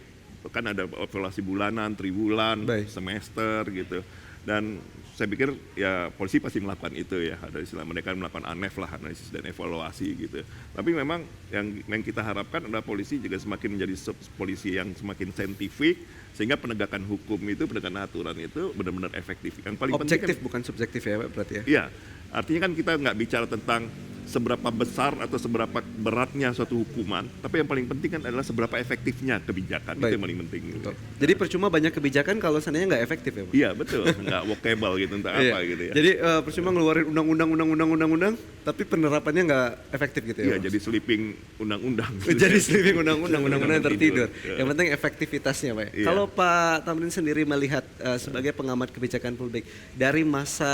Kan ada evaluasi bulanan, triwulan, semester gitu. Dan saya pikir ya polisi pasti melakukan itu ya, ada istilah mereka melakukan ANEF lah, analisis dan evaluasi gitu. Tapi memang yang kita harapkan adalah polisi juga semakin menjadi polisi yang semakin saintifik, sehingga penegakan hukum itu, penegakan aturan itu benar-benar efektif. Yang paling objektif penting bukan subjektif ya berarti ya? Iya, artinya kan kita nggak bicara tentang seberapa besar atau seberapa beratnya suatu hukuman, tapi yang paling penting kan adalah seberapa efektifnya kebijakan. Itu yang paling penting. Betul. Jadi percuma banyak kebijakan kalau seandainya nggak efektif ya, Pak? Iya betul, nggak workable gitu entah apa gitu ya. Jadi percuma ngeluarin undang-undang, tapi penerapannya nggak efektif gitu ya? Iya, jadi sleeping undang-undang. Jadi sleeping undang-undang tertidur. Yang penting efektivitasnya, Pak. Iya. Kalau Pak Tamrin sendiri melihat sebagai pengamat kebijakan publik dari masa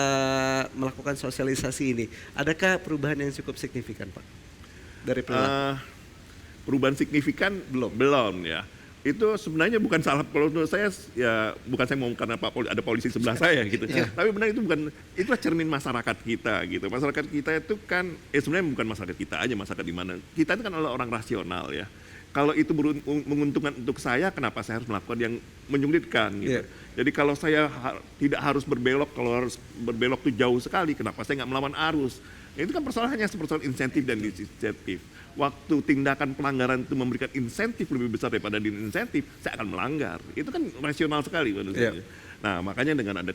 melakukan sosialisasi ini, adakah perubahan yang cukup signifikan, Pak? Dari perubahan signifikan belum ya. Itu sebenarnya bukan salah, kalau menurut saya ya bukan saya mau karena ada polisi sebelah saya gitu. Tapi benar itulah cermin masyarakat kita gitu. Masyarakat kita itu kan sebenarnya bukan masyarakat kita aja, masyarakat di mana. Kita itu kan adalah orang rasional ya. Kalau itu menguntungkan untuk saya, kenapa saya harus melakukan yang menyulitkan gitu. Jadi kalau saya tidak harus berbelok, kalau harus berbelok itu jauh sekali, kenapa saya nggak melawan arus? Itu kan persoalannya persoalan insentif dan disinsentif. Waktu tindakan pelanggaran itu memberikan insentif lebih besar daripada disinsentif, saya akan melanggar. Itu kan rasional sekali menurut saya. Nah, makanya dengan ada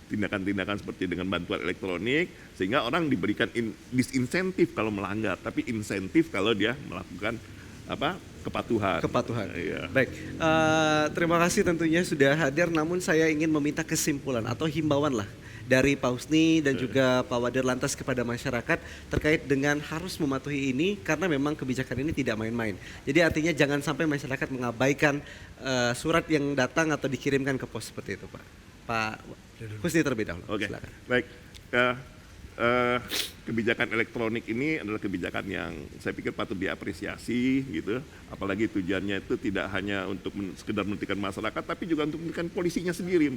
tindakan-tindakan seperti dengan bantuan elektronik, sehingga orang diberikan disinsentif kalau melanggar, tapi insentif kalau dia melakukan kepatuhan. Iya. Baik, terima kasih tentunya sudah hadir. Namun saya ingin meminta kesimpulan atau himbauan lah dari Pak Husni dan juga Pak Wadir Lantas kepada masyarakat terkait dengan harus mematuhi ini karena memang kebijakan ini tidak main-main. Jadi artinya jangan sampai masyarakat mengabaikan surat yang datang atau dikirimkan ke pos seperti itu, Pak. Pak Husni terlebih dahulu. Oke, Silakan. baik. Kebijakan elektronik ini adalah kebijakan yang saya pikir patut diapresiasi gitu, apalagi tujuannya itu tidak hanya untuk sekedar menentukan masyarakat, tapi juga untuk menentukan polisinya sendiri,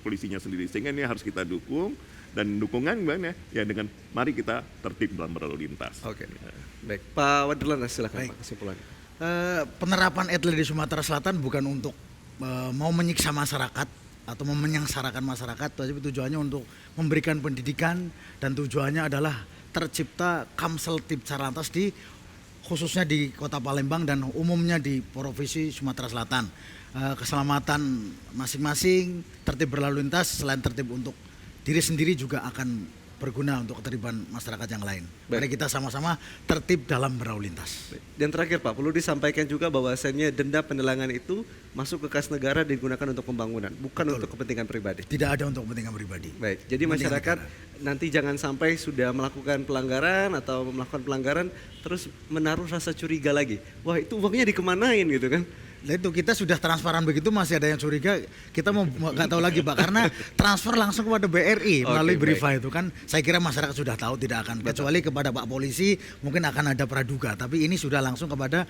polisinya sendiri, sehingga ini harus kita dukung, dan dukungan gimana ya dengan mari kita tertib dalam berlalu lintas. Oke, baik. Pak Wadirlan, silakan Pak kesimpulan. Penerapan etle di Sumatera Selatan bukan untuk mau menyiksa masyarakat atau menyengsarakan masyarakat, tapi tujuannya untuk memberikan pendidikan dan tujuannya adalah tercipta Kamseltib Sarlantas khususnya di Kota Palembang dan umumnya di Provinsi Sumatera Selatan. Keselamatan masing-masing, tertib berlalu lintas, selain tertib untuk diri sendiri juga akan berguna untuk ketertiban masyarakat yang lain. Mari kita sama-sama tertib dalam berlalu lintas. Dan terakhir Pak, perlu disampaikan juga bahwasannya denda penilangan itu masuk ke kas negara digunakan untuk pembangunan, bukan untuk kepentingan pribadi. Tidak ada untuk kepentingan pribadi. Baik, jadi masyarakat nanti jangan sampai sudah melakukan pelanggaran atau melakukan pelanggaran terus menaruh rasa curiga lagi. Wah, itu uangnya dikemanain gitu kan? Nah itu kita sudah transparan begitu masih ada yang curiga, kita mau nggak tahu lagi Pak, karena transfer langsung kepada BRI melalui Briva itu kan, saya kira masyarakat sudah tahu, tidak akan kecuali kepada Pak Polisi mungkin akan ada praduga, tapi ini sudah langsung kepada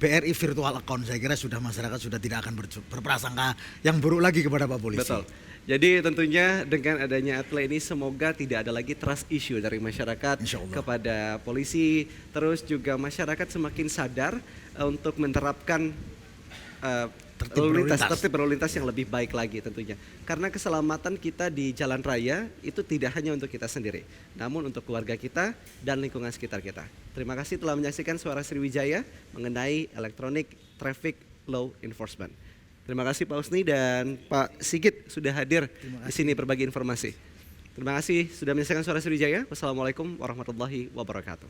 BRI virtual account, saya kira sudah masyarakat sudah tidak akan berprasangka yang buruk lagi kepada Pak Polisi. Betul. Jadi tentunya dengan adanya etle ini semoga tidak ada lagi trust issue dari masyarakat kepada polisi, terus juga masyarakat semakin sadar untuk menerapkan tertib berlalu lintas yang lebih baik lagi tentunya. Karena keselamatan kita di jalan raya itu tidak hanya untuk kita sendiri, namun untuk keluarga kita dan lingkungan sekitar kita. Terima kasih telah menyaksikan Suara Sriwijaya mengenai Electronic Traffic Law Enforcement. Terima kasih Pak Husni dan Pak Sigit sudah hadir di sini berbagi informasi. Terima kasih sudah menyaksikan Suara Sriwijaya. Wassalamualaikum warahmatullahi wabarakatuh.